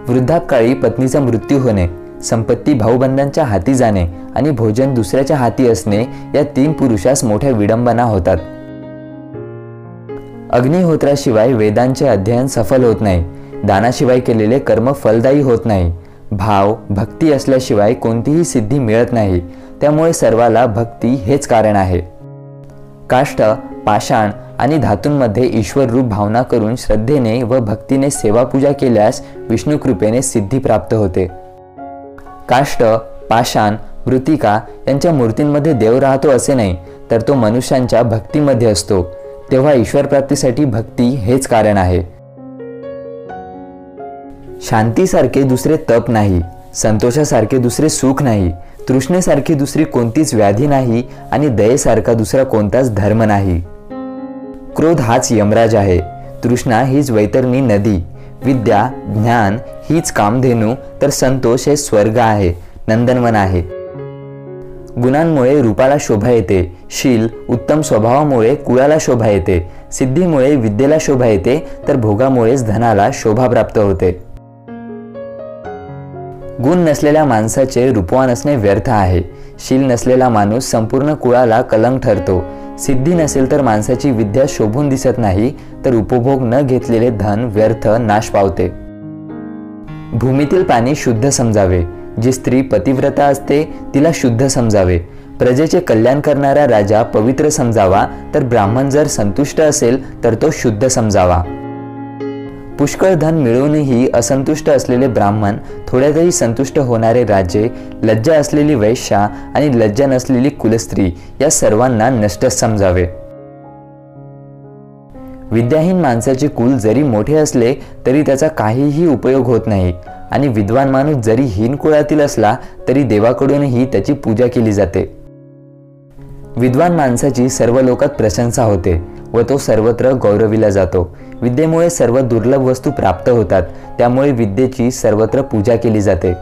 वृद्धापकाळी पत्नीचा मृत्यू होणे, संपत्ती भाऊबंधांच्या हाती जाणे आणि भोजन दुसऱ्याच्या हाती असणे या 3 पुरुषास मोठ्या विडंबना होतात. अग्निहोत्राशिवाय वेदांचे अध्ययन सफल होत नाही. दानाशिवाय केलेले कर्म फलदायी होत नाही. भाव भक्ती असल्याशिवाय कोणतीही सिद्धी मिळत नाही. त्यामुळे सर्वाला भक्ती हेच कारण आहे. काष्ठ, पाषाण आणि धातूंमध्ये ईश्वर रूप भावना करून श्रद्धेने व भक्तीने सेवापूजा केल्यास विष्णू कृपेने सिद्धी प्राप्त होते. काष्ठ, पाषाण, मृतिका यांच्या मूर्तींमध्ये देव राहतो असे नाही, तर तो मनुष्यांच्या भक्तीमध्ये असतो. तेव्हा ईश्वर प्राप्तीसाठी भक्ती हेच कारण आहे. शांतीसारखे दुसरे तप नाही, संतोषासारखे दुसरे सुख नाही, तृष्णेसारखी दुसरी कोणतीच व्याधी नाही आणि दयेसारखा दुसरा कोणताच धर्म नाही. क्रोध हाच यमराज आहे. तृष्णा हीच वैतरणी नदी, विद्या ज्ञान हीच कामधेनू, तर संतोष हे स्वर्ग आहे, नंदनवन आहे. गुणांमुळे रूपाला शोभा येते. शील उत्तम स्वभावामुळे कुळाला शोभा येते. सिद्धीमुळे विद्येला शोभा येते, तर भोगामुळेच धनाला शोभा प्राप्त होते. गुण नसलेल्या माणसाचे रूपवान असणे व्यर्थ आहे. शील नसलेला माणूस संपूर्ण कुळाला कलंक ठरतो. सिद्धी नसेल तर माणसाची विद्या शोभून दिसत नाही, तर उपभोग न घेतलेले धन व्यर्थ नाश पावते. भूमीतील पाणी शुद्ध समजावे. जी स्त्री पतिव्रता असते तिला शुद्ध समजावे. प्रजेचे कल्याण करणारा राजा पवित्र समजावा, तर ब्राह्मण जर संतुष्ट असेल तर तो शुद्ध समजावा. पुष्कळ धन मिळूनही असंतुष्ट असलेले ब्राह्मण, थोड्यातही संतुष्ट होणारे राजे, लज्जा असलेली वैश्या आणि लज्जा नसलेली कुलस्त्री या सर्वांना नष्टच समजावे. विद्याहीन माणसाचे कुल जरी मोठे असले तरी त्याचा काहीही उपयोग होत नाही आणि विद्वान माणूस जरी हीन कुळातील असला तरी देवाकडूनही त्याची पूजा केली जाते. विद्वान माणसाची सर्व लोकात प्रशंसा होते व तो सर्वत्र गौरविला जातो. विद्येमुळे सर्व दुर्लभ वस्तू प्राप्त होतात, त्यामुळे विद्येची सर्वत्र पूजा केली जाते.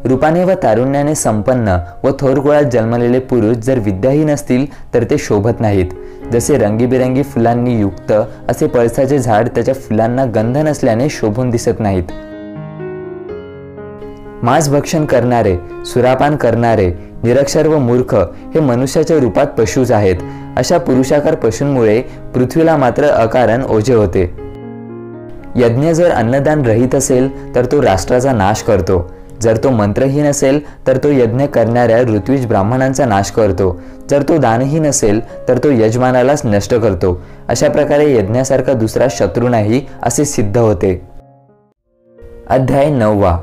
रूपाने व तारुण्याने संपन्न व थोर कुळात जन्मलेले पुरुष जर विद्याहीन असतील तर ते शोभत नाहीत. जसे रंगीबेरंगी फुलांनी युक्त असे पळसाचे झाड त्याच्या फुलांना गंध नसल्याने शोभून दिसत नाहीत. मांस भक्षण करणारे, सुरापान करणारे, निरक्षर व मूर्ख हे मनुष्याच्या रूपात पशुच आहेत. अशा पुरुषाकार पशूंमुळे पृथ्वीला मात्र अकारण ओझे होते. यज्ञ जर अन्नदान रहित असेल तर तो राष्ट्राचा नाश करतो. जर तो मंत्रहीन असेल तर तो यज्ञ करणाऱ्या ऋत्विज ब्राह्मणांचा नाश करतो. जर तो दानहीन असेल तर तो यजमानालाच नष्ट करतो. अशा प्रकारे यज्ञासारखा दुसरा शत्रू नाही असे सिद्ध होते. अध्याय 9.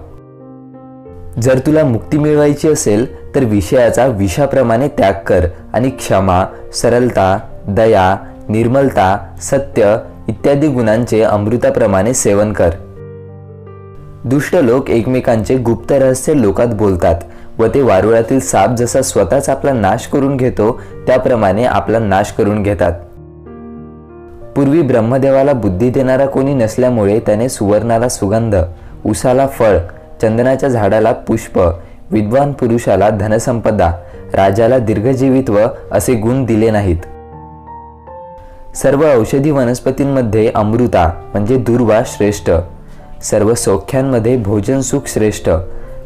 जर तुला मुक्ती मिळवायची असेल तर विषयाचा विषाप्रमाणे त्याग कर आणि क्षमा, सरलता, दया, निर्मलता, सत्य इत्यादी गुणांचे अमृताप्रमाणे सेवन कर. दुष्ट लोक एकमेकांचे गुप्त रहस्य लोकात बोलतात व ते वारुळातील साप जसा स्वतःच आपला नाश करून घेतो त्याप्रमाणे आपला नाश करून घेतात. पूर्वी ब्रह्मदेवाला बुद्धी देणारा कोणी नसल्यामुळे त्याने सुवर्णाला सुगंध, उसाला फळ, चंदनाच्या झाडाला पुष्प, विद्वान पुरुषाला धनसंपदा, राजाला दीर्घजीवित्व असे गुण दिले नाहीत. सर्व औषधी वनस्पतींमध्ये अमृता म्हणजे दुर्वा श्रेष्ठ, सर्व सौख्यांमध्ये भोजन सुख श्रेष्ठ,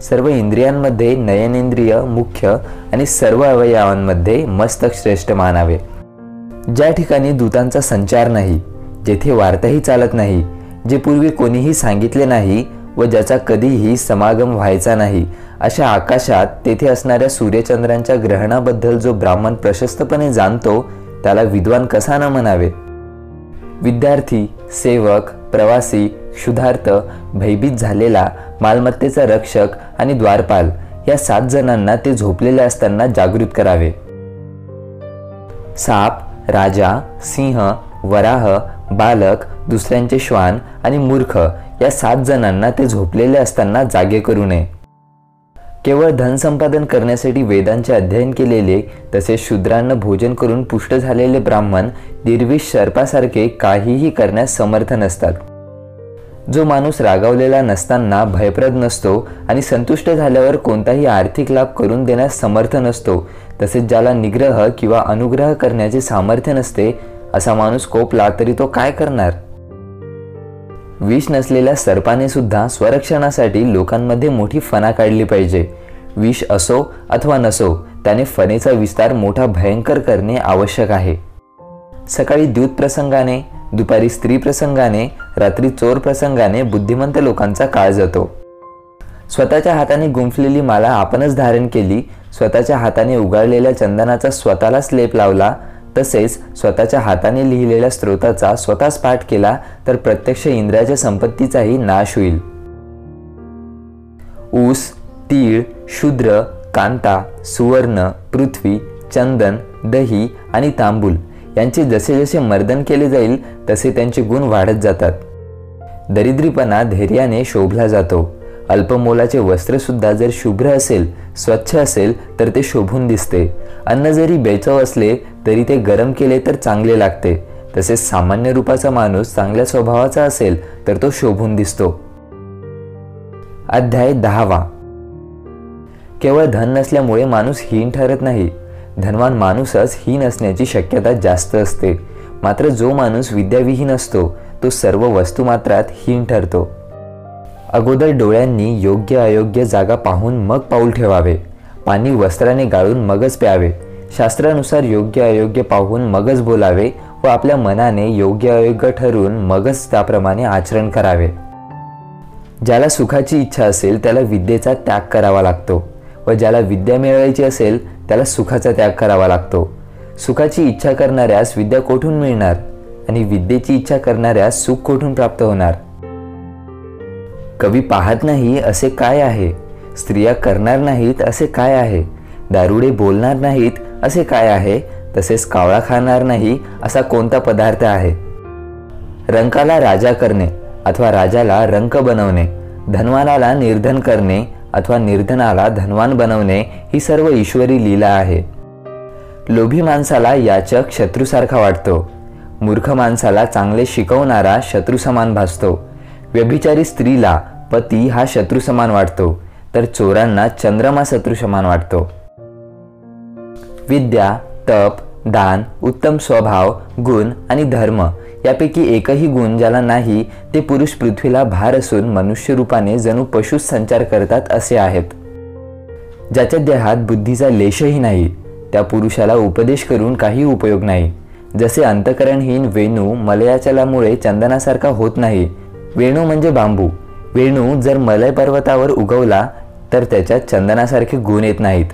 सर्व इंद्रियांमध्ये नयनेंद्रिय मुख्य आणि सर्व अवयवांमध्ये मस्तक श्रेष्ठ मानावे. ज्या ठिकाणी दूतांचा संचार नाही, जेथे वार्ताही चालत नाही, जे पूर्वी कोणीही सांगितले नाही व ज्याचा कधीही समागम व्हायचा नाही, अशा आकाशात तेथे असणाऱ्या सूर्यचंद्रांच्या ग्रहणाबद्दल जो ब्राह्मण प्रशस्तपणे जाणतो त्याला विद्वान कसा न म्हणावे. विद्यार्थी, सेवक, प्रवासी, क्षुधार्त, भयभीत झालेला, मालमत्तेचा रक्षक आणि द्वारपाल या 7 जणांना ते झोपलेले असताना जागृत करावे. साप, राजा, सिंह, वराह, बालक, दुसऱ्यांचे श्वान आणि मूर्ख या 7 जणांना ते झोपलेले असताना जागे करू नये. केवळ धनसंपादन करण्यासाठी वेदांचे अध्ययन केलेले तसेच शूद्रांना भोजन करून पुष्ट झालेले ब्राह्मण निर्विष सर्पासारखे काहीही करण्यास समर्थ नसतात. जो माणूस रागावलेला नसताना भयप्रद नसतो आणि संतुष्ट झाल्यावर कोणताही आर्थिक लाभ करून देण्यास समर्थ नसतो, तसेच ज्याला निग्रह किंवा अनुग्रह करण्याचे सामर्थ्य नसते, असा माणूस कोपला तरी तो काय करणार. विष नसलेल्या सर्पाने सुद्धा स्वरक्षणासाठी लोकांमध्ये मोठी फणा काढली पाहिजे. विष असो अथवा नसो, त्याने फणेचा विस्तार मोठा भयंकर करणे आवश्यक आहे. सकाळी द्यूत प्रसंगाने, दुपारी स्त्री प्रसंगाने, रात्री चोर प्रसंगाने बुद्धिमंत लोकांचा काळ जातो. स्वतःच्या हाताने गुंफलेली माला आपणच धारण केली, स्वतःच्या हाताने उगाळलेल्या चंदनाचा स्वतःलाच लेप लावला, तसेच स्वतःच्या हाताने लिहिलेल्या स्तोत्राचा स्वतःच पाठ केला तर प्रत्यक्ष इंद्रियाच्या संपत्तीचाही नाश होईल. ऊस, तीळ, शूद्र, कांता, सुवर्ण, पृथ्वी, चंदन, दही आणि तांबूल यांचे जसे जसे मर्दन केले जाईल तसे त्यांचे गुण वाढत जातात. दरिद्रीपणा धैर्याने शोभला जातो. अल्पमोलाचे वस्त्र सुद्धा जर शुभ्र असेल, स्वच्छ असेल तर ते शोभून दिसते. अन्न जरी बेचव असले तरी ते गरम केले तर चांगले लागते. तसेच सामान्य रूपाचा माणूस चांगल्या स्वभावाचा असेल तर तो शोभून दिसतो. अध्याय 10. केवळ धन नसल्यामुळे माणूस हीन ठरत नाही. धनवान माणूसच हीन असण्याची शक्यता जास्त असते. मात्र जो माणूस विद्याविहीन असतो तो सर्व वस्तुमात्रात हीन ठरतो. अगोदर डोळ्यांनी योग्य अयोग्य जागा पाहून मग पाऊल ठेवावे. पाणी वस्त्राने गाळून मगच प्यावे. शास्त्रानुसार योग्य अयोग्य पाहून मगच बोलावे व आपल्या मनाने योग्य अयोग्य ठरवून मगच त्याप्रमाणे आचरण करावे. ज्याला सुखाची इच्छा असेल त्याला विद्येचा त्याग करावा लागतो व ज्याला विद्या मिळवायची असेल त्याला सुखाचा त्याग करावा लागतो. सुखाची इच्छा करणाऱ्यास विद्या कोठून मिळणार. आणि विद्येची इच्छा करणाऱ्यास सुख कोठून प्राप्त होणार? कवी पाहत नाही असे काय आहे? स्त्रिया करणार नाहीत असे काय आहे? दारुडे बोलणार नाहीत असे काय आहे? तसेच कावळा खाणार नाही असा कोणता पदार्थ आहे? रंकाला राजा करणे अथवा राजाला रंक बनवणे, धनवानाला निर्धन करणे अथवा निर्धनाला धनवान बनवणे ही सर्व ईश्वरी लीला आहे. लोभी माणसाला याचक शत्रूसारखा वाटतो, मूर्ख माणसाला चांगले शिकवणारा शत्रू समान भासतो, व्यभिचारी स्त्रीला पती हा शत्रू समान वाटतो, तर चोरांना चंद्रमा शत्रू समान वाटतो. विद्या, तप, दान, उत्तम स्वभाव, गुण आणि धर्म यापैकी एकही गुण ज्याला नाही ते पुरुष पृथ्वीला भार असून मनुष्य रूपाने जणू पशुच संचार करतात असे आहेत. ज्याच्या देहात बुद्धीचा लेशही नाही त्या पुरुषाला उपदेश करून काही उपयोग नाही. जसे अंतकरणहीन वेणू मलयाचलामुळे चंदनासारखा होत नाही. वेणू म्हणजे बांबू. वेणू जर मलय पर्वतावर उगवला तर त्याच्यात चंदनासारखे गुण येत नाहीत.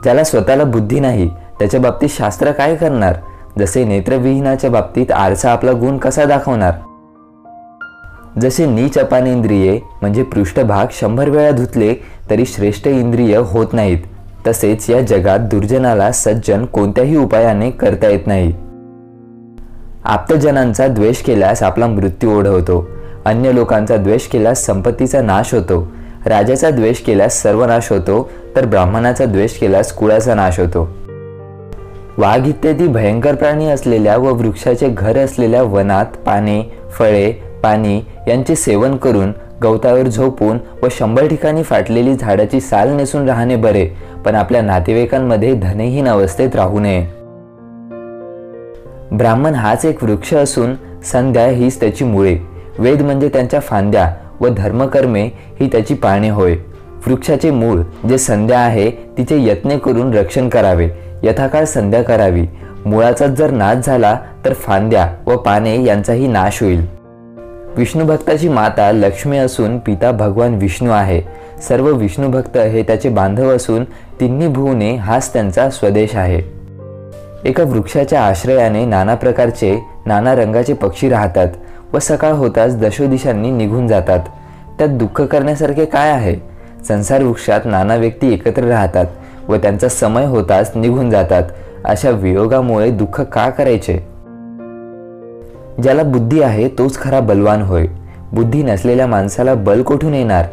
ज्याला स्वतःला बुद्धी नाही त्याच्या बाबतीत शास्त्र काय करणार? जसे नेत्रविहीनाच्या बाबतीत आरसा आपला गुण कसा दाखवणार? जसे नीच अपानेंद्रिये म्हणजे पृष्ठभाग 100 वेळा धुतले तरी श्रेष्ठ इंद्रिय होत नाहीत, तसेच या जगात दुर्जनाला सज्जन कोणत्याही उपायाने करता येत नाही. आप्तजनांचा द्वेष केल्यास आपला मृत्यू ओढवतो, अन्य लोकांचा द्वेष केल्यास संपत्तीचा नाश होतो, राजाचा द्वेष केल्यास सर्वनाश होतो, तर ब्राह्मणाचा द्वेष केल्यास कुळाचा नाश होतो. वाघ इत्यादी भयंकर प्राणी असलेल्या व वृक्षाचे घर असलेल्या वनात पाने, फळे, पाणी यांचे सेवन करून गवतावर झोपून व 100 ठिकाणी फाटलेली झाडाची साल नेसून राहणे बरे, पण आपल्या नातेवाईकांमध्ये धनहीन अवस्थेत राहू नये. ब्राह्मण हाच एक वृक्ष असून संध्या हीच त्याची मुळे, वेद म्हणजे त्यांच्या फांद्या व धर्मकर्मे ही त्याची पाने होय. वृक्षाचे मूळ जे संध्या आहे तिचे यत्न करून रक्षण करावे, यथाकाळ संध्या करावी. मुळाचा जर नाश झाला तर फांद्या व पाने यांचाही नाश होईल. विष्णू भक्ताची माता लक्ष्मी असून पिता भगवान विष्णू आहे. सर्व विष्णू भक्त हे त्याचे बांधव असून तिन्ही भुवने हाच त्यांचा स्वदेश आहे. एका वृक्षाच्या आश्रयाने नाना प्रकारचे नाना रंगाचे पक्षी राहतात व सकाळ होताच दशोदिशांनी निघून जातात. त्यात दुःख करण्यासारखे काय आहे? संसार वृक्षात नाना व्यक्ती एकत्र राहतात व त्यांचा समय होताच निघून जातात. अशा वियोगामुळे दुःख का करायचे? ज्याला बुद्धी आहे तोच खरा बलवान होय. बुद्धी नसलेल्या माणसाला बल कोठून येणार?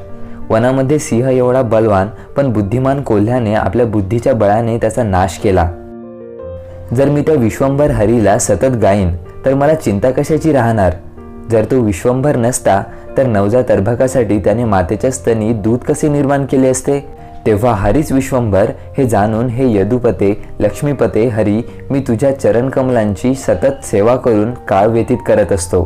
वनामध्ये सिंह एवढा बलवान पण बुद्धिमान कोल्ह्याने आपल्या बुद्धीच्या बळाने त्याचा नाश केला. जर मी त्या विश्वंभर हरीला सतत गाईन तर मला चिंता कशाची राहणार? जर तो विश्वंभर नसता तर नवजात अर्भकासाठी त्याने मातेच्या स्तनी दूध कसे निर्माण केले असते? तेव्हा हरीच विश्वंभर हे जाणून हे यदुपते लक्ष्मीपते हरी, मी तुझ्या चरणकमलांची सतत सेवा करून काळ व्यतीत करत असतो.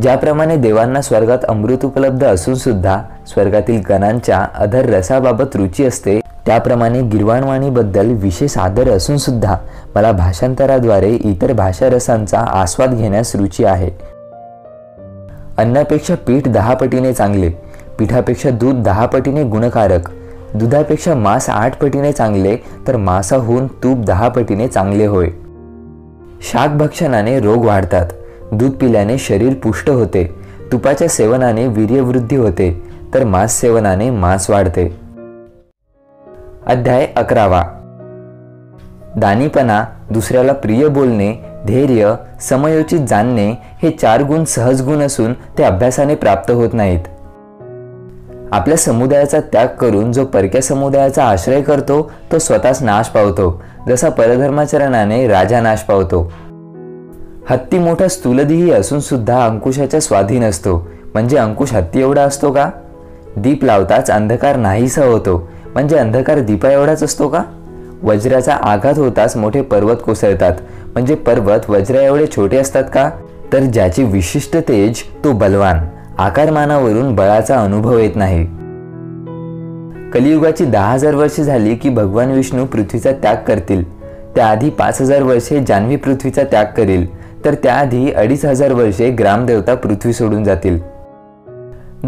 ज्याप्रमाणे देवांना स्वर्गात अमृत उपलब्ध असून सुद्धा स्वर्गातील गणांच्या अधर रसाबाबत रुची असते, त्याप्रमाणे गिरवाणवाणीबद्दल विशेष आदर असून सुद्धा मला भाषांतराद्वारे इतर भाषा रसांचा आस्वाद घेण्यास रुची आहे. अन्नापेक्षा पीठ 10 पटीने चांगले, पीठापेक्षा दूध 10 पटीने गुणकारक, दुधापेक्षा मांस 8 पटीने चांगले, तर मांसाहून तूप 10 पटीने चांगले होय. शाकभक्षणाने रोग वाढतात, दूध पिल्याने शरीर पुष्ट होते, तुपाच्या सेवनाने वीर्यवृद्धी होते, तर मांस सेवनाने मांस वाढते. अध्याय 11. दानीपणा, दुसऱ्याला प्रिय बोलणे, धैर्य, समयोचित जाणणे हे 4 गुण सहज गुण असून ते अभ्यासाने प्राप्त होत नाहीत. आपल्या समुदायाचा त्याग करून जो परक्या समुदायाचा आश्रय करतो तो स्वतःच नाश पावतो, जसा परधर्माचरणाने राजा नाश पावतो. हत्ती मोठा स्थूलदेही असून सुद्धा अंकुशाच्या स्वाधीन असतो, म्हणजे अंकुश हत्ती एवढा असतो का? दीप लावताच अंधकार नाहीसा होतो, म्हणजे अंधकार दीपा एवढाच असतो का? वज्राचा आघात होताच मोठे पर्वत कोसळतात, म्हणजे पर्वत वज्रा एवढे छोटे असतात का? तर ज्याचे विशिष्ट तेज तो बलवान, आकारमानावरून बळाचा अनुभव येत नाही. कलियुगाची 10,000 वर्षे झाली की भगवान विष्णू पृथ्वीचा त्याग करतील. त्याआधी 5,000 वर्षे जान्हवी पृथ्वीचा त्याग करील, तर त्याआधी 2,500 वर्षे ग्रामदेवता पृथ्वी सोडून जातील.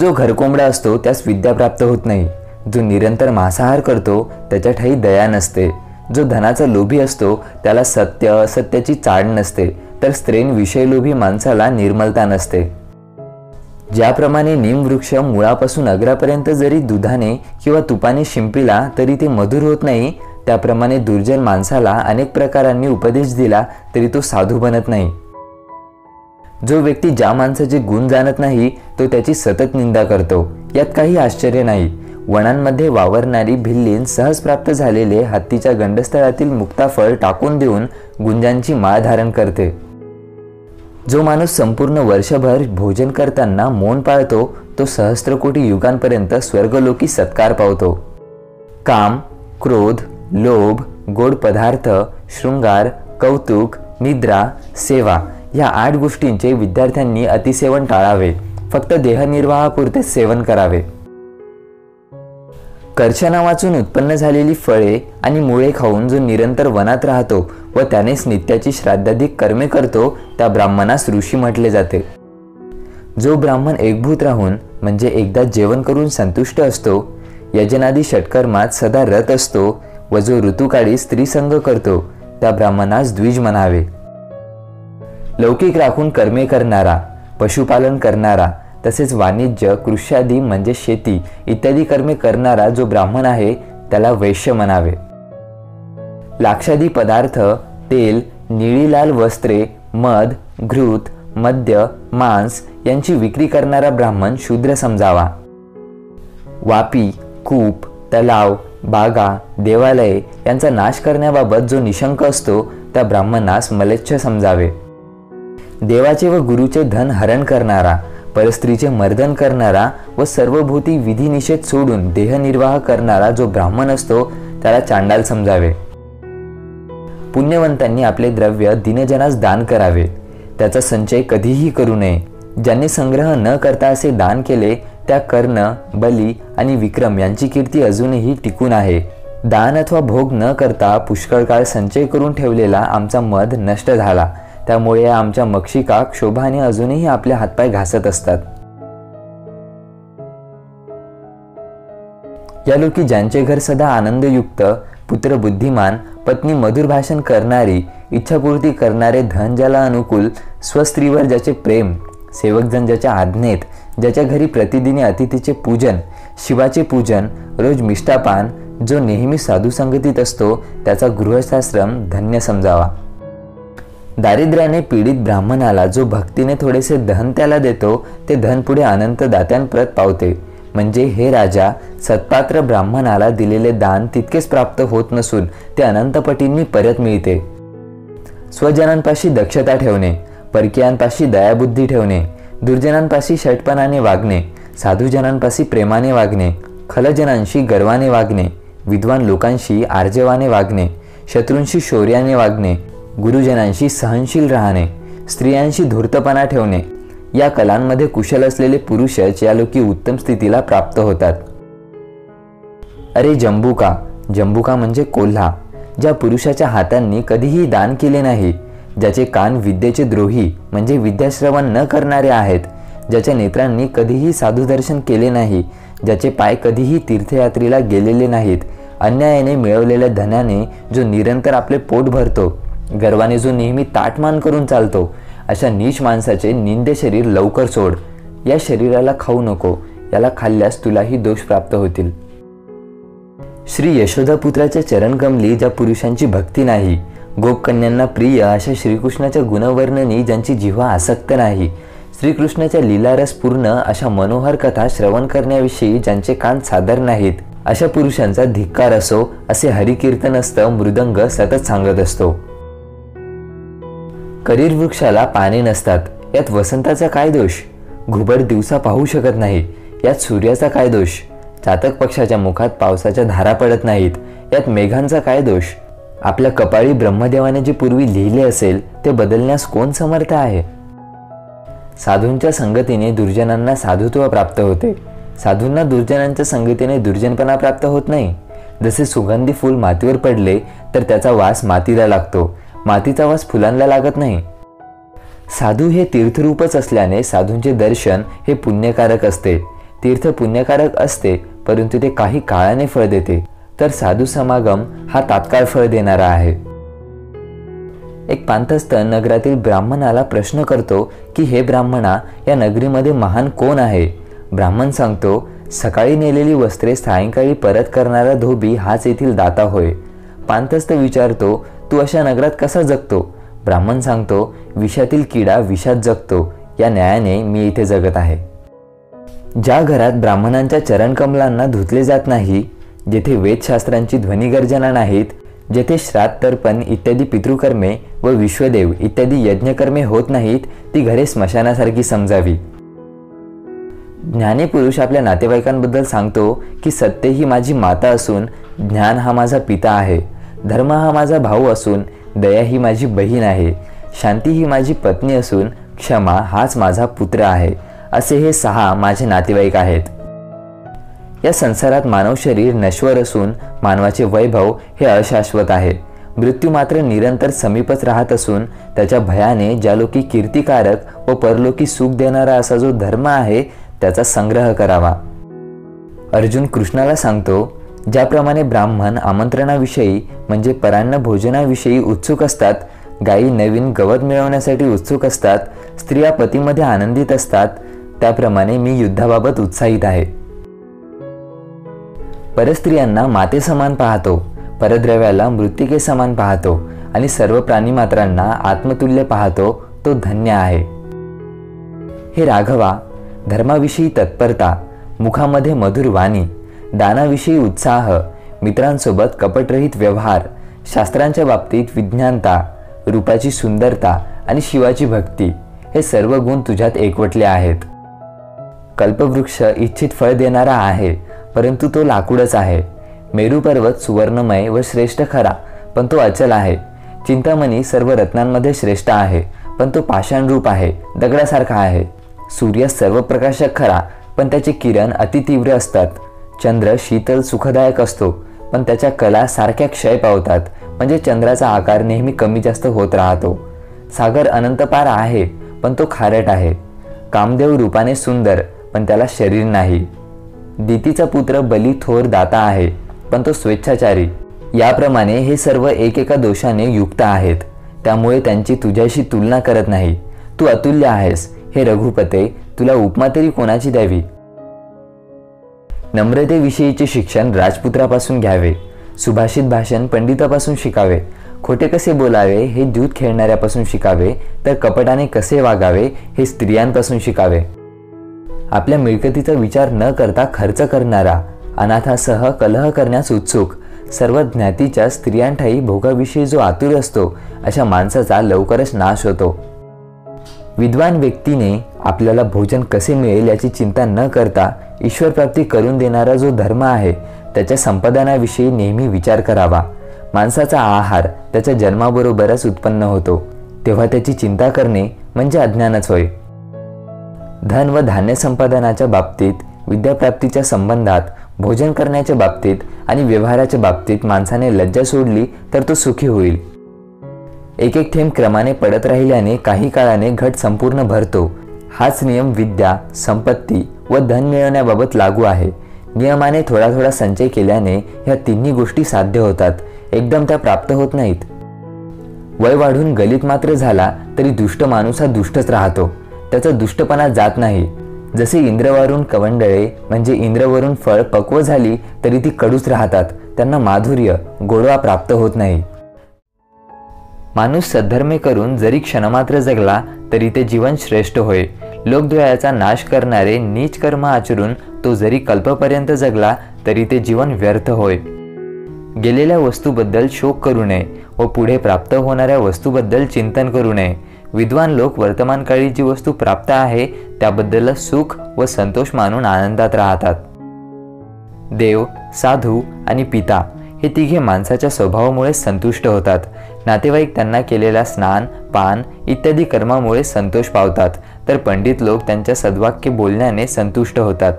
जो घरकोंबडा असतो त्यास विद्या प्राप्त होत नाही. जो निरंतर मांसाहार करतो त्याच्या ठाई दया नसते. जो धनाचा लोभी असतो त्याला सत्य असत्याची चाड नसते. तर स्त्रीन विषयलोभी माणसाला निर्मलता नसते. ज्याप्रमाणे नीमवृक्ष मुळापासून अग्रापर्यंत जरी दुधाने किंवा तुपाने शिंपिला तरी ते मधुर होत नाही, त्याप्रमाणे दुर्जन माणसाला अनेक प्रकारांनी उपदेश दिला तरी तो साधू बनत नाही. जो व्यक्ती ज्या माणसाचे गुण जाणत नाही तो त्याची सतत निंदा करतो. यात काही आश्चर्य नाही. वनांमध्ये वावरणारी भिल्लीन सहज प्राप्त झालेले हत्तीच्या गंडस्थळातील मुक्ताफळ टाकून देऊन गुंजांची माळ धारण करते. जो माणूस संपूर्ण वर्षभर भोजन करताना मौन पाळतो तो सहस्त्रकोटी युगांपर्यंत स्वर्गलोकी सत्कार पावतो. काम, क्रोध, लोभ, गोड पदार्थ, शृंगार, कौतुक, निद्रा, सेवा या 8 गोष्टींचे विद्यार्थ्यांनी अतिसेवन टाळावे. फक्त देहनिर्वाहापुरते सेवन करावे. कर्षणा वाचून उत्पन्न झालेली फळे आणि मुळे खाऊन जो निरंतर वनात राहतो व त्यानेच नित्याची श्राद्धाधिक कर्मे करतो त्या ब्राह्मणास ऋषी म्हटले जाते. जो ब्राह्मण एकभूत राहून म्हणजे एकदा जेवण करून संतुष्ट असतो, यजनादी षटकर्मात सदा रत असतो व जो ऋतुकाळी स्त्रीसंग करतो त्या ब्राह्मणास द्विज म्हणावे. लौकिक राखून कर्मे करणारा, पशुपालन करणारा, तसेच वाणिज्य, कृष्यादी म्हणजे शेती इत्यादी कर्मे करणारा जो ब्राह्मण आहे त्याला वैश्य म्हणावे. लाक्षादी पदार्थ, तेल, निळी लाल वस्त्रे, मध, घृत, मद्य, मांस यांची विक्री करणारा ब्राह्मण शूद्र समजावा. वापी, कूप, तलाव, बागा, देवालये यांचा नाश करण्याबाबत जो निशंक असतो त्या ब्राह्मणास मलेच्छ समजावे. देवाचे व गुरुचे धन हरण करणारा, परस्त्रीचे मर्दन करणारा व सर्वभूती विधिनिषेध सोडून देहनिर्वाह करणारा जो ब्राह्मण असतो त्याला चांडाल समजावे. पुण्यवंतांनी आपले द्रव्य दीनजनास दान करावे. त्याचा संचय कधीही करू नये. ज्यांनी संग्रह न करता असे दान केले त्या कर्ण, बली आणि विक्रम यांची कीर्ती अजूनही टिकून आहे. दान अथवा भोग न करता पुष्कळ काळ संचय करून ठेवलेला आमचा मध नष्ट झाला. त्यामुळे आमच्या मक्षिका क्षोभाने अजूनही आपले हातपाय घासत असतात. या लोकी ज्यांचे घर सदा आनंदयुक्त, पुत्र बुद्धिमान, पत्नी मधुर भाषण करणारी, इच्छापूर्ती करणारे, धन ज्याला अनुकूल, स्वस्त्रीवर ज्याचे प्रेम, सेवकजन ज्याच्या आज्ञेत, ज्याच्या घरी प्रतिदिनी अतिथीचे पूजन, शिवाचे पूजन, रोज मिष्टापान, जो नेहमी साधू संगतीत असतो त्याचा गृहस्थाश्रम धन्य समजावा. दारिद्र्याने पीडित ब्राह्मणाला जो भक्तीने थोडेसे धन त्याला देतो ते धन पुढे अनंत दात्यांप्रत पावते. म्हणजे हे राजा, सत्पात्र ब्राह्मणाला दिलेले दान तितकेच प्राप्त होत नसून ते अनंत पटींनी परत मिळते. स्वजनांपाशी दक्षता ठेवणे, परकीयांपाशी दयाबुद्धी ठेवणे, दुर्जनांपाशी षटपणाने वागणे, साधुजनांपाशी प्रेमाने वागणे, खलजनांशी गर्वाने वागणे, विद्वान लोकांशी आर्जवाने वागणे, शत्रूंशी शौर्याने वागणे, गुरुजनांशी सहनशील राहणे, स्त्रियांशी धूर्तपणा ठेवणे या कलांमध्ये कुशल असलेले पुरुषच या लोकी उत्तम स्थितीला प्राप्त होतात. अरे जंबुका, जंबुका म्हणजे कोल्हा, ज्या पुरुषाच्या हातांनी कधीही दान केले नाही, ज्याचे कान विद्येचे द्रोही म्हणजे विद्याश्रवण न करणारे आहेत, ज्याच्या नेत्रांनी कधीही साधुदर्शन केले नाही, ज्याचे पाय कधीही तीर्थयात्रेला गेलेले नाहीत, अन्यायाने मिळवलेल्या धनाने जो निरंतर आपले पोट भरतो, गर्वाने जो नेहमी ताटमान करून चालतो, अशा नीच माणसाचे निंदे शरीर लवकर सोड. या शरीराला खाऊ नको, याला खाल्ल्यास तुलाही दोष प्राप्त होतील. श्री यशोदापुत्राच्या चरणकमली ज्या पुरुषांची भक्ती नाही, गोपकन्यांना प्रिय अशा श्रीकृष्णाच्या गुणवर्णनी ज्यांची जिव्हा आसक्त नाही, श्रीकृष्णाच्या लीलारसपूर्ण अशा मनोहर कथा श्रवण करण्याविषयी ज्यांचे कान सादर नाहीत, अशा पुरुषांचा धिक्कार असो असे हरिकीर्तनस्थ मृदंग सतत सांगत असतो. करीर वृक्षाला पाने नसतात, यात वसंताचा काय दोष? घुबड दिवसा पाहू शकत नाही, यात सूर्याचा काय दोष? चातक पक्षाच्या मुखात पावसाच्या धारा पडत नाहीत, यात मेघांचा काय दोष? आपल्या कपाळी ब्रह्मदेवाने जे पूर्वी लिहिले असेल ते बदलण्यास कोण समर्थ आहे? साधूंच्या संगतीने दुर्जनांना साधुत्व प्राप्त होते, साधूंना दुर्जनांच्या संगतीने दुर्जनपणा प्राप्त होत नाही. जसे सुगंधी फूल मातीवर पडले तर त्याचा वास मातीला लागतो, मातीचा वास फुलांना लागत नाही. साधू हे तीर्थरूपच असल्याने साधूंचे दर्शन हे पुण्यकारक असते. तीर्थ पुण्यकारक असते परंतु ते काही काळाने फळ देते, तर साधू समागम हा तात्काळ फळ देणारा आहे. एक पांथस्थ नगरातील ब्राह्मणाला प्रश्न करतो की हे ब्राह्मणा, या नगरीमध्ये महान कोण आहे? ब्राह्मण सांगतो, सकाळी नेलेली वस्त्रे सायंकाळी परत करणारा धोबी हाच येथील दाता होय. पांथस्थ विचारतो, तू अशा नगरात कसा जगतो? ब्राह्मण सांगतो, विषातील किडा विषात जगतो, या न्यायाने मी इथे जगत आहे. ज्या घरात ब्राह्मणांच्या चरणकमलांना धुतले जात नाही, जेथे वेदशास्त्रांची ध्वनिगर्जना नाहीत, जेथे श्राद्ध तर्पण इत्यादी पितृकर्मे व विश्वदेव इत्यादी यज्ञकर्मे होत नाहीत, ती घरे स्मशानासारखी समजावी. ज्ञानीपुरुष आपल्या नातेवाईकांबद्दल सांगतो की सत्य ही माझी माता असून ज्ञान हा माझा पिता आहे, धर्म हा माझा भाऊ असून दया ही माझी बहीण आहे, शांती ही माझी पत्नी असून क्षमा हाच माझा पुत्र आहे. असे हे 6 माझे नातेवाईक आहेत. या संसारात मानव शरीर नश्वर असून मानवाचे वैभव हे अशाश्वत आहे. मृत्यू मात्र निरंतर समीपच राहत असून त्याच्या भयाने ज्यालोकी कीर्तिकारक व परलोकी सुख देणारा असा जो धर्म आहे त्याचा संग्रह करावा. अर्जुन कृष्णाला सांगतो, ज्याप्रमाणे ब्राह्मण आमंत्रणाविषयी म्हणजे परान्न भोजनाविषयी उत्सुक असतात, गायी नवीन गवत मिळवण्यासाठी उत्सुक असतात, स्त्रिया पतीमध्ये आनंदित असतात, त्याप्रमाणे मी युद्धाबाबत उत्साहित आहे. परस्त्रियांना माते समान पाहतो, परद्रव्याला मृत्तिके समान पाहतो आणि सर्व प्राणीमात्रांना आत्मतुल्य पाहतो, तो धन्य आहे. हे राघवा, धर्माविषयी तत्परता, मुखामध्ये मधुर वाणी, दानाविषयी उत्साह, मित्रांसोबत कपटरहित व्यवहार, शास्त्रांच्या बाबतीत विज्ञानता, रूपाची सुंदरता आणि शिवाची भक्ती हे सर्व गुण तुझ्यात एकवटले आहेत. कल्पवृक्ष इच्छित फळ देणारा आहे, परंतु तो लाकूडच आहे. मेरू पर्वत सुवर्णमय व श्रेष्ठ खरा, पण तो अचल आहे. चिंतामणी सर्व रत्नांमध्ये श्रेष्ठ आहे, पण तो पाषाण रूप आहे, दगडासारखा आहे. सूर्य सर्व प्रकाशक खरा, पण त्याचे किरण अतितीव्र असतात. चंद्र शीतल सुखदायक असतो, पण त्याच्या कला सारख्या क्षय पावतात, म्हणजे चंद्राचा आकार नेहमी कमी जास्त होत राहतो. सागर अनंतपार आहे, पण तो खारट आहे. कामदेव रूपाने सुंदर, पण त्याला शरीर नाही. दितीचा पुत्र बली थोर दाता आहे, पण तो स्वेच्छाचारी. याप्रमाणे हे सर्व एकेका दोषाने युक्त आहेत, त्यामुळे त्यांची तुझ्याशी तुलना करत नाही. तू अतुल्य आहेस. हे रघुपते, तुला उपमा तरी कोणाची द्यावी? नम्रतेविषयीचे शिक्षण राजपुत्रापासून घ्यावे, सुभाषित भाषण पंडितापासून शिकावे, खोटे कसे बोलावे हे दूध खेळणाऱ्यापासून शिकावे, तर कपटाने कसे वागावे हे स्त्रियांपासून शिकावे. आपल्या मिळकतीचा विचार न करता खर्च करणारा, अनाथासह कलह करण्यास उत्सुक, सर्व ज्ञातीच्या स्त्रियांठाई भोगाविषयी जो आतुर असतो, अशा माणसाचा लवकरच नाश होतो. विद्वान व्यक्तीने आपल्याला भोजन कसे मिळेल याची चिंता न करता ईश्वर प्राप्ती करून देणारा जो धर्म आहे त्याच्या संपादनाविषयी नेहमी विचार करावा. माणसाचा आहार त्याच्या जन्माबरोबरच उत्पन्न होतो, तेव्हा त्याची चिंता करणे म्हणजे अज्ञानच होय. धन व धान्य संपादनाच्या बाबतीत, विद्याप्राप्तीच्या संबंधात, भोजन करण्याच्या बाबतीत आणि व्यवहाराच्या बाबतीत माणसाने लज्जा सोडली तर तो सुखी होईल. एक एक थेंब क्रमाने पडत राहिल्याने काही काळाने घट संपूर्ण भरतो. हाच नियम विद्या, संपत्ती व धन मिळवण्याबाबत लागू आहे. नियमाने थोडा थोडा संचय केल्याने ह्या तिन्ही गोष्टी साध्य होतात, एकदम त्या प्राप्त होत नाहीत. वय वाढून गलित मात्र झाला तरी दुष्ट माणूस हा दुष्टच राहतो, त्याचा दुष्टपणा जात नाही. जसे इंद्रवरून कवंडळे म्हणजे इंद्रवरून फळ पक्व झाली तरी ती कडूच राहतात, त्यांना माधुर्य गोडवा प्राप्त होत नाही. माणूस सद्धर्मे करून जरी क्षणमात्र जगला तरी ते जीवन श्रेष्ठ होय. लोकद्वयाचा नाश करणारे नीच कर्म आचरून तो जरी कल्पपर्यंत जगला तरी ते जीवन व्यर्थ होय. गेलेल्या वस्तूबद्दल शोक करू नये व पुढे प्राप्त होणाऱ्या वस्तूबद्दल चिंतन करू नये. विद्वान लोक वर्तमान काळी जी वस्तू प्राप्त आहे त्याबद्दल सुख व संतोष मानून आनंदात राहतात. देव, साधू आणि पिता हे तिघे माणसाच्या स्वभावामुळे संतुष्ट होतात. नातेवाईक त्यांना केलेला स्नान, पान इत्यादी कर्मामुळे संतोष पावतात, तर पंडित लोक त्यांच्या सद्वाक्य बोलण्याने संतुष्ट होतात.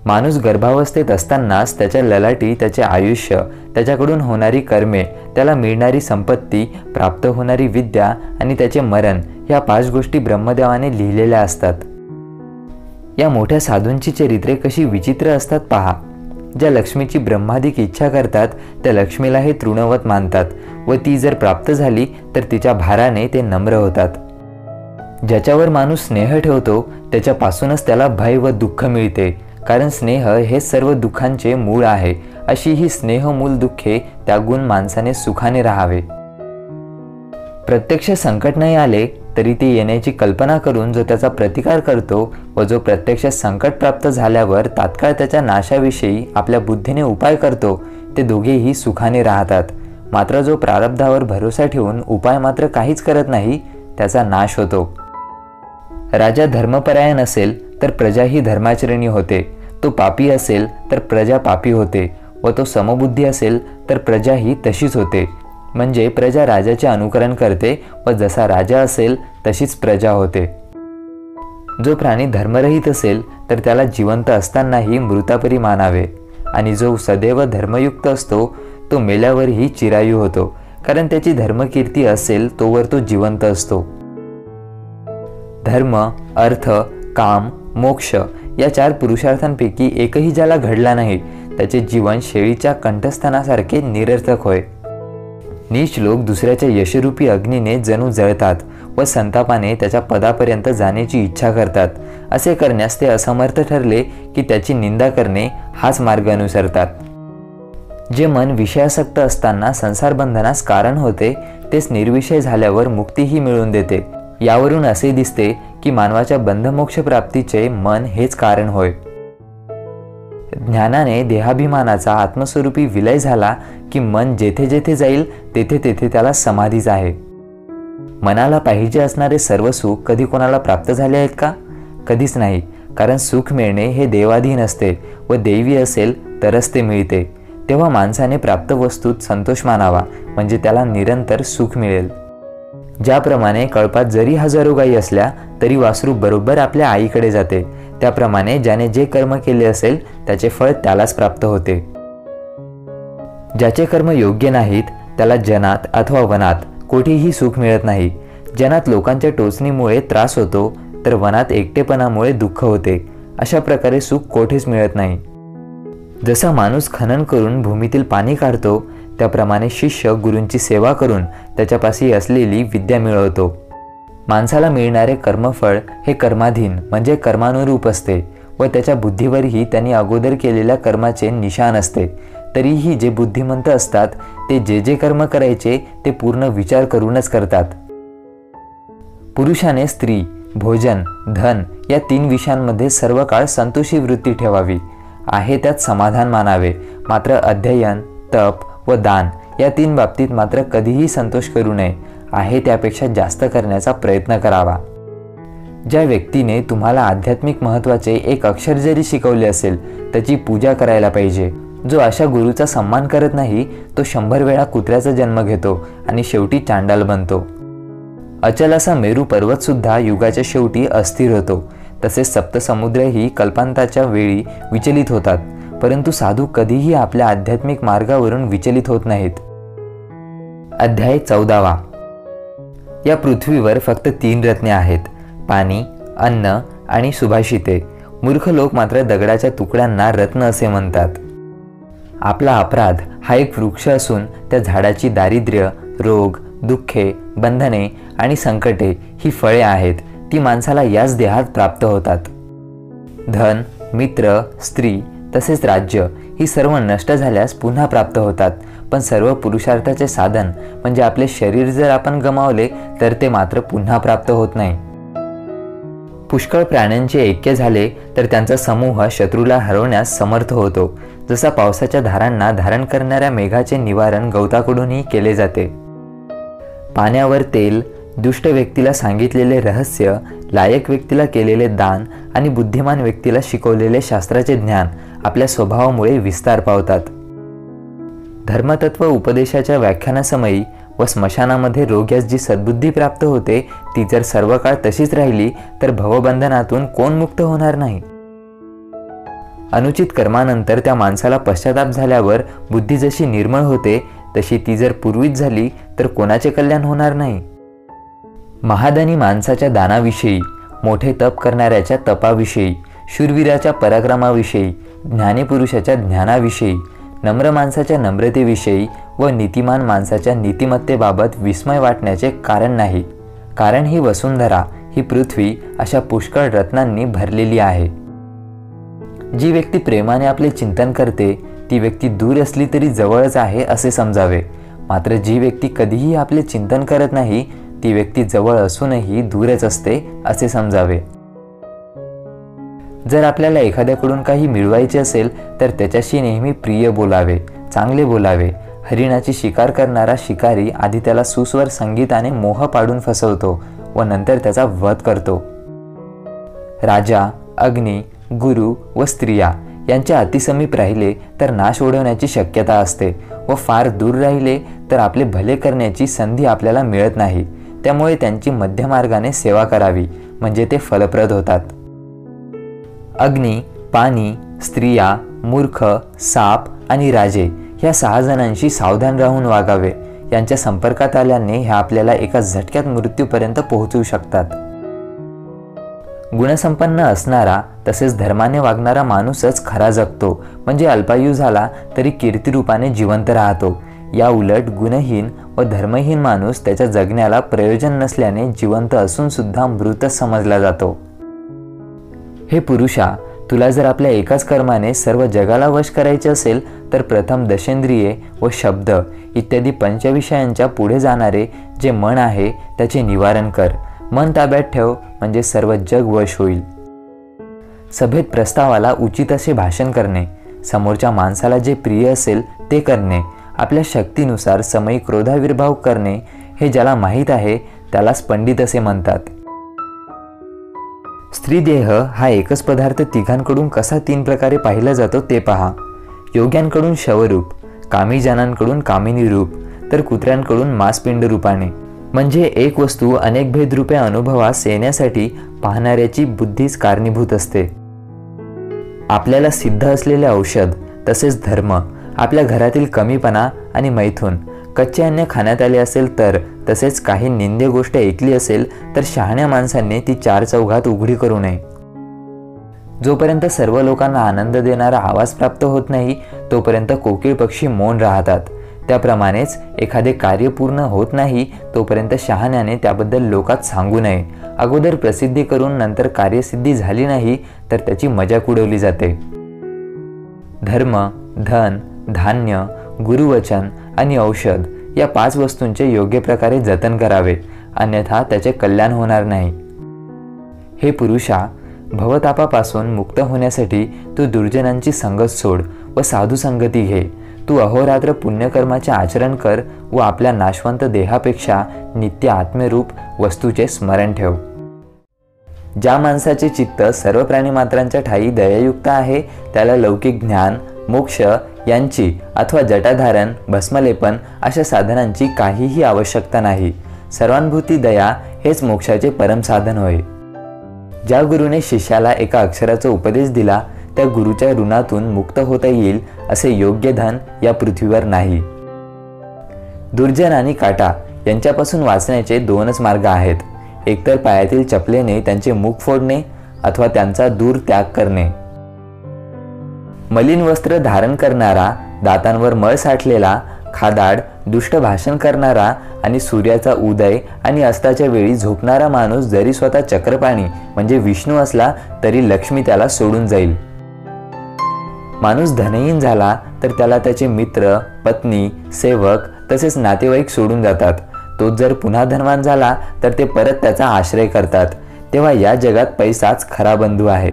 माणूस गर्भावस्थेत असतानाच त्याच्या ललाटी त्याचे आयुष्य, त्याच्याकडून होणारी कर्मे, त्याला मिळणारी संपत्ती, प्राप्त होणारी विद्या आणि त्याचे मरण या 5 गोष्टी ब्रह्मदेवाने लिहिलेल्या असतात. या मोठ्या साधूंची चरित्रे कशी विचित्र असतात पहा. ज्या लक्ष्मीची ब्रह्मादिक इच्छा करतात त्या लक्ष्मीला हे तृणवत मानतात व ती जर प्राप्त झाली तर तिच्या भाराने ते नम्र होतात. ज्याच्यावर माणूस स्नेह ठेवतो त्याच्यापासूनच त्याला भय व दुःख मिळते, कारण स्नेह हे सर्व दुःखांचे मूळ आहे. अशी ही स्नेहमूल दुःखे त्यागून माणसाने सुखाने राहावे. प्रत्यक्ष संकट नाही आले तरी ते येण्याची कल्पना करून जो त्याचा प्रतिकार करतो व जो प्रत्यक्ष संकट प्राप्त झाल्यावर तात्काळ त्याच्या नाशाविषयी आपल्या बुद्धीने उपाय करतो ते दोघेही सुखाने राहतात. मात्र जो प्रारब्धावर भरोसा ठेवून उपाय मात्र काहीच करत नाही त्याचा नाश होतो. राजा धर्मपरायण असेल तर प्रजाही धर्माचरणी होते, तो पापी असेल तर प्रजा पापी होते व तो समबुद्धी असेल तर प्रजाही तशीच होते. म्हणजे प्रजा राजाचे अनुकरण करते व जसा राजा असेल तशीच प्रजा होते. जो प्राणी धर्मरहित असेल तर त्याला जिवंत असतानाही मृतापरी मानावे आणि जो सदैव धर्मयुक्त असतो तो मेल्यावरही चिरायू होतो, कारण त्याची धर्मकीर्ती असेल तोवर तो जिवंत असतो. धर्म, अर्थ, काम, मोक्ष या 4 पुरुषार्थांपैकी एकही ज्याला घडला नाही त्याचे जीवन शेळीच्या कंठस्थानासारखे निरर्थक होय. नीच लोक दुसऱ्याच्या यशरूपी अग्नीने जणू जळतात व संतापाने त्याच्या पदापर्यंत जाण्याची इच्छा करतात. असे करण्यास ते असमर्थ ठरले की त्याची निंदा करणे हाच मार्ग अनुसरतात. जे मन विषयासक्त असताना संसार बंधनास कारण होते तेच निर्विषय झाल्यावर मुक्तीही मिळवून देते. यावरून असे दिसते की मानवाच्या बंधमोक्ष प्राप्तीचे मन हेच कारण होय. ज्ञानाने देहाभिमानाचा आत्मस्वरूपी विलय झाला की मन जेथे जेथे जाईल तेथे तेथे त्याला समाधीच आहे. मनाला पाहिजे असणारे सर्व सुख कधी कोणाला प्राप्त झाले आहेत का? कधीच नाही, कारण सुख मिळणे हे देवाधीन असते व दैवी असेल तरच ते मिळते. तेव्हा माणसाने प्राप्त वस्तूत संतोष मानावा, म्हणजे त्याला निरंतर सुख मिळेल. ज्याप्रमाणे कळपात जरी हजारो गायी असल्या तरी वासरू बरोबर आपल्या आईकडे जाते, त्याप्रमाणे ज्याने जे कर्म केले असेल त्याचे फळ त्यालाच प्राप्त होते. ज्याचे कर्म योग्य नाहीत त्याला जनात अथवा वनात कोठेही सुख मिळत नाही. जनात लोकांच्या टोचणीमुळे त्रास होतो तर वनात एकटेपणामुळे दुःख होते. अशा प्रकारे सुख कोठेच मिळत नाही. जसा माणूस खनन करून भूमीतील पाणी काढतो त्याप्रमाणे शिष्य गुरूंची सेवा करून त्याच्यापाशी असलेली विद्या मिळवतो. माणसाला मिळणारे कर्मफळ हे कर्माधीन म्हणजे कर्मानुरूप असते व त्याच्या बुद्धीवरही त्यांनी अगोदर केलेल्या कर्माचे निशाण असते. तरीही जे बुद्धिमंत असतात ते जे जे कर्म करायचे ते पूर्ण विचार करूनच करतात. पुरुषाने स्त्री, भोजन, धन या 3 विषयांमध्ये सर्व काळ संतोषी वृत्ती ठेवावी. आहे त्यात समाधान मानावे. मात्र अध्ययन, तप व दान या 3 बाबतीत मात्र कधीही संतोष करू नये. आहे त्यापेक्षा जास्त करण्याचा प्रयत्न करावा. ज्या व्यक्तीने तुम्हाला आध्यात्मिक महत्त्वाचे एक अक्षर जरी शिकवले असेल त्याची पूजा करायला पाहिजे. जो अशा गुरुचा सन्मान करत नाही तो 100 वेळा कुत्र्याचा जन्म घेतो आणि शेवटी चांडाल बनतो. अचल असा मेरू पर्वत सुद्धा युगाच्या शेवटी अस्थिर होतो. तसेच सप्तसमुद्रही कल्पांताच्या वेळी विचलित होतात, परंतु साधू कधीही आपल्या आध्यात्मिक मार्गावरून विचलित होत नाहीत. अध्याय 14. या पृथ्वीवर फक्त 3 रत्ने आहेत, पाणी, अन्न आणि सुभाषिते. मूर्ख लोक मात्र दगडाच्या तुकड्यांना रत्न असे म्हणतात. आपला अपराध हा एक वृक्ष असून त्या झाडाची दारिद्र्य, रोग, दुःखे, बंधने आणि संकटे ही फळे आहेत. ती माणसाला याच देहात प्राप्त होतात. धन, मित्र, स्त्री तसेच राज्य ही सर्व नष्ट झाल्यास पुन्हा प्राप्त होतात. पण सर्व पुरुषार्थाचे साधन म्हणजे आपले शरीर जर आपण गमावले तर ते मात्र पुन्हा प्राप्त होत नाही. पुष्कळ प्राण्यांचे ऐक्य झाले तर त्यांचा समूह शत्रूला हरवण्यास समर्थ होतो. जसा पावसाच्या धारांना धारण करणाऱ्या मेघाचे निवारण गवताकडूनही केले जाते. पाण्यावर तेल, दुष्ट व्यक्तीला सांगितलेले रहस्य, लायक व्यक्तीला केलेले दान आणि बुद्धिमान व्यक्तीला शिकवलेले शास्त्राचे ज्ञान आपल्या स्वभावामुळे विस्तार पावतात. धर्मतत्व उपदेशाच्या व्याख्यानासमयी व स्मशानामध्ये रोग्यास जी सद्बुद्धी प्राप्त होते ती जर सर्व काळ तशीच राहिली तर भवबंधनातून कोण मुक्त होणार नाही. अनुचित कर्मानंतर त्या माणसाला पश्चाताप झाल्यावर बुद्धी जशी निर्मळ होते तशी ती जर पूर्वीच झाली तर कोणाचे कल्याण होणार नाही. महादानी माणसाच्या दानाविषयी, मोठे तप करणाऱ्याच्या तपाविषयी, शूरवीराच्या पराक्रमाविषयी, ज्ञानीपुरुषाच्या ज्ञानाविषयी, नम्र माणसाच्या नम्रतेविषयी व नीतिमान माणसाच्या नीतिमत्तेबाबत विस्मय वाटण्याचे कारण नाही. कारण ही वसुंधरा, ही पृथ्वी अशा पुष्कळ रत्नांनी भरलेली आहे. जी व्यक्ती प्रेमाने आपले चिंतन करते ती व्यक्ती दूर असली तरी जवळच आहे असे समजावे. मात्र जी व्यक्ती कधीही आपले चिंतन करत नाही ती व्यक्ती जवळ असूनही दूरच असते असे समजावे. जर आपल्याला एखाद्याकडून काही मिळवायचे असेल तर त्याच्याशी नेहमी प्रिय बोलावे, चांगले बोलावे. हरिणाची शिकार करणारा शिकारी आधी त्याला सुस्वर संगीताने मोह पाडून फसवतो व नंतर त्याचा वध करतो. राजा, अग्नी, गुरु व स्त्रिया यांच्या अतिसमीप राहिले तर नाश ओढवण्याची शक्यता असते व फार दूर राहिले तर आपले भले करण्याची संधी आपल्याला मिळत नाही. त्यामुळे त्यांची मध्यमार्गाने सेवा करावी, म्हणजे ते फलप्रद होतात. अग्नी, पाणी, स्त्रिया, मूर्ख, साप आणि राजे ह्या 6 जणांशी सावधान राहून वागावे. यांच्या संपर्कात आल्याने ह्या आपल्याला एका झटक्यात मृत्यूपर्यंत पोहोचवू शकतात. गुणसंपन्न असणारा तसेच धर्माने वागणारा माणूसच खरा जगतो, म्हणजे अल्पायू झाला तरी कीर्तिरूपाने जिवंत राहतो. या उलट गुणहीन व धर्महीन माणूस त्याच्या जगण्याला प्रयोजन नसल्याने जिवंत असून सुद्धा मृतच समजला जातो. हे पुरुषा, तुला जर आपल्या एकाच कर्माने सर्व जगाला वश करायचे असेल तर प्रथम दशेंद्रिये व शब्द इत्यादी पंचविषयांच्या पुढे जाणारे जे मन आहे त्याचे निवारण कर. मन ताब्यात ठेव, म्हणजे सर्व जग वश होईल. सभेत प्रस्तावाला उचित असे भाषण करणे, समोरच्या माणसाला जे प्रिय असेल ते करणे, आपल्या शक्तीनुसार समयी क्रोधाविर्भाव करणे, हे ज्याला माहीत आहे त्यालाच पंडित असे म्हणतात. स्त्रीदेह हा एकच पदार्थ तिघांकडून कसा 3 प्रकारे पाहिला जातो ते पहा. योग्यांकडून शवरूप, कामीजनांकडून कामिनी रूप, तर कुत्र्यांकडून मांसपिंड रूपाने. म्हणजे एक वस्तू अनेक भेदरूपे अनुभवास येण्यासाठी पाहणाऱ्याची बुद्धीच कारणीभूत असते. आपल्याला सिद्ध असलेले औषध तसेच धर्म, आपल्या घरातील कमीपणा आणि मैथून, कच्चे अन्न खाण्यात आले असेल तर, तसेच काही निंद्य गोष्ट ऐकली असेल तर शहाण्या माणसांनी ती 4 चौघात उघडी करू नये. जोपर्यंत सर्व लोकांना आनंद देणारा आवाज प्राप्त होत नाही तोपर्यंत कोकिळ पक्षी मौन राहतात. त्याप्रमाणेच एखादे कार्य पूर्ण होत नाही तोपर्यंत शहाण्याने त्याबद्दल लोकात सांगू नये. अगोदर प्रसिद्धी करून नंतर कार्यसिद्धी झाली नाही तर त्याची मजाक उडवली जाते. धर्म, धन, धान्य, गुरुवचन आणि औषध या 5 वस्तूंचे योग्य प्रकारे जतन करावे, अन्यथा त्याचे कल्याण होणार नाही. हे पुरुषा, भवतापापासून मुक्त होण्यासाठी तू दुर्जनांची संगत सोड व साधू संगती घे. तू अहोरात्र पुण्यकर्माचे आचरण कर व आपल्या नाशवंत देहापेक्षा नित्य आत्मरूप वस्तूचे स्मरण ठेव. ज्या माणसाचे चित्त सर्व प्राणीमात्रांच्या ठायी दयायुक्त आहे त्याला लौकिक ज्ञान, मोक्ष यांची अथवा जटाधारण, भस्मलेपन अशा साधनांची काहीही आवश्यकता नाही. सर्वानुभूती दया हेच मोक्षाचे परम साधन होय. ज्या गुरुने शिष्याला एका अक्षराचा उपदेश दिला त्या गुरुच्या ऋणातून मुक्त होता येईल असे योग्य धन या पृथ्वीवर नाही. दुर्जन आणि काटा यांच्यापासून वाचण्याचे 2च मार्ग आहेत. एकतर पायातील चपलेने त्यांचे मुख फोडणे अथवा त्यांचा दूर त्याग करणे. मलिन वस्त्र धारण करणारा, दातांवर मळ साठलेला, खादाड, दुष्ट भाषण करणारा आणि सूर्याचा उदय आणि अस्ताच्या वेळी झोपणारा माणूस जरी स्वतः चक्रपाणी म्हणजे विष्णू असला तरी लक्ष्मी त्याला सोडून जाईल. माणूस धनहीन झाला तर त्याला त्याचे मित्र, पत्नी, सेवक तसेच नातेवाईक सोडून जातात. तो जर पुन्हा धनवान झाला तर ते परत त्याचा आश्रय करतात. तेव्हा या जगात पैसाच खरा बंधू आहे.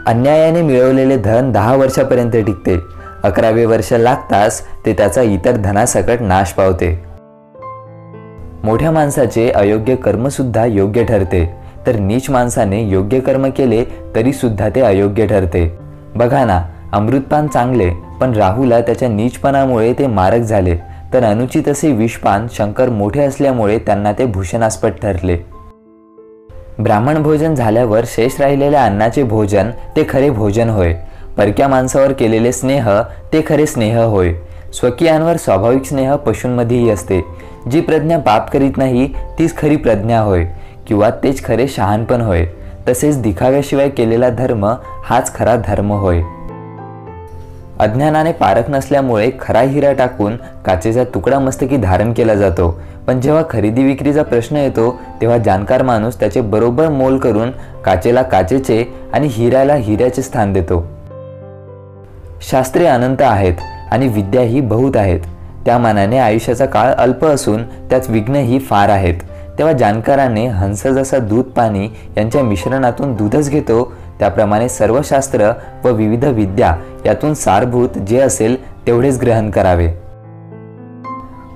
अन्यायाने मिळवलेले धन 10 वर्षापर्यंत टिकते. 11वे वर्ष लागताच ते त्याचा इतर धनासकट नाश पावते. मोठ्या माणसाचे अयोग्य कर्म सुद्धा योग्य ठरते, तर नीच माणसाने योग्य कर्म केले तरी सुद्धा ते अयोग्य ठरते. बघा ना, अमृतपान चांगले, पण राहूला त्याच्या नीचपणामुळे ते मारक झाले, तर अनुचित असे विषपान शंकर मोठे असल्यामुळे त्यांना ते भूषणास्पद ठरले. ब्राह्मण भोजन झाल्यावर शेष राहिलेल्या अन्नाचे भोजन ते खरे भोजन होय. परक्या माणसावर केलेले स्नेह ते खरे स्नेह होय. स्वकीयांवर स्वाभाविक स्नेह पशूंमध्येही असते. जी प्रज्ञा पाप करीत नाही तीच खरी प्रज्ञा होय, किंवा तेच खरे शहाणपण होय. तसेच दिखाव्याशिवाय केलेला धर्म हाच खरा धर्म होय. अज्ञानाने पारख नसल्यामुळे खरा हिरा टाकून काचेचा तुकडा मस्तकी धारण केला जातो, पण जेव्हा खरेदी विक्रीचा प्रश्न येतो तेव्हा जाणकार माणूस त्याचे बरोबर मोल करून काचेला काचेचे आणि हिऱ्याला हिऱ्याचे स्थान देतो. शास्त्रे अनंत आहेत आणि विद्याही बहुत आहेत. त्या मानाने आयुष्याचा काळ अल्प असून त्यात विघ्नही फार आहेत. तेव्हा जाणकाराने हंस जसा दूध पाणी यांच्या मिश्रणातून दूधच घेतो, त्याप्रमाणे सर्व शास्त्र व विविध विद्या यातून सारभूत जे असेल तेवढेच ग्रहण करावे.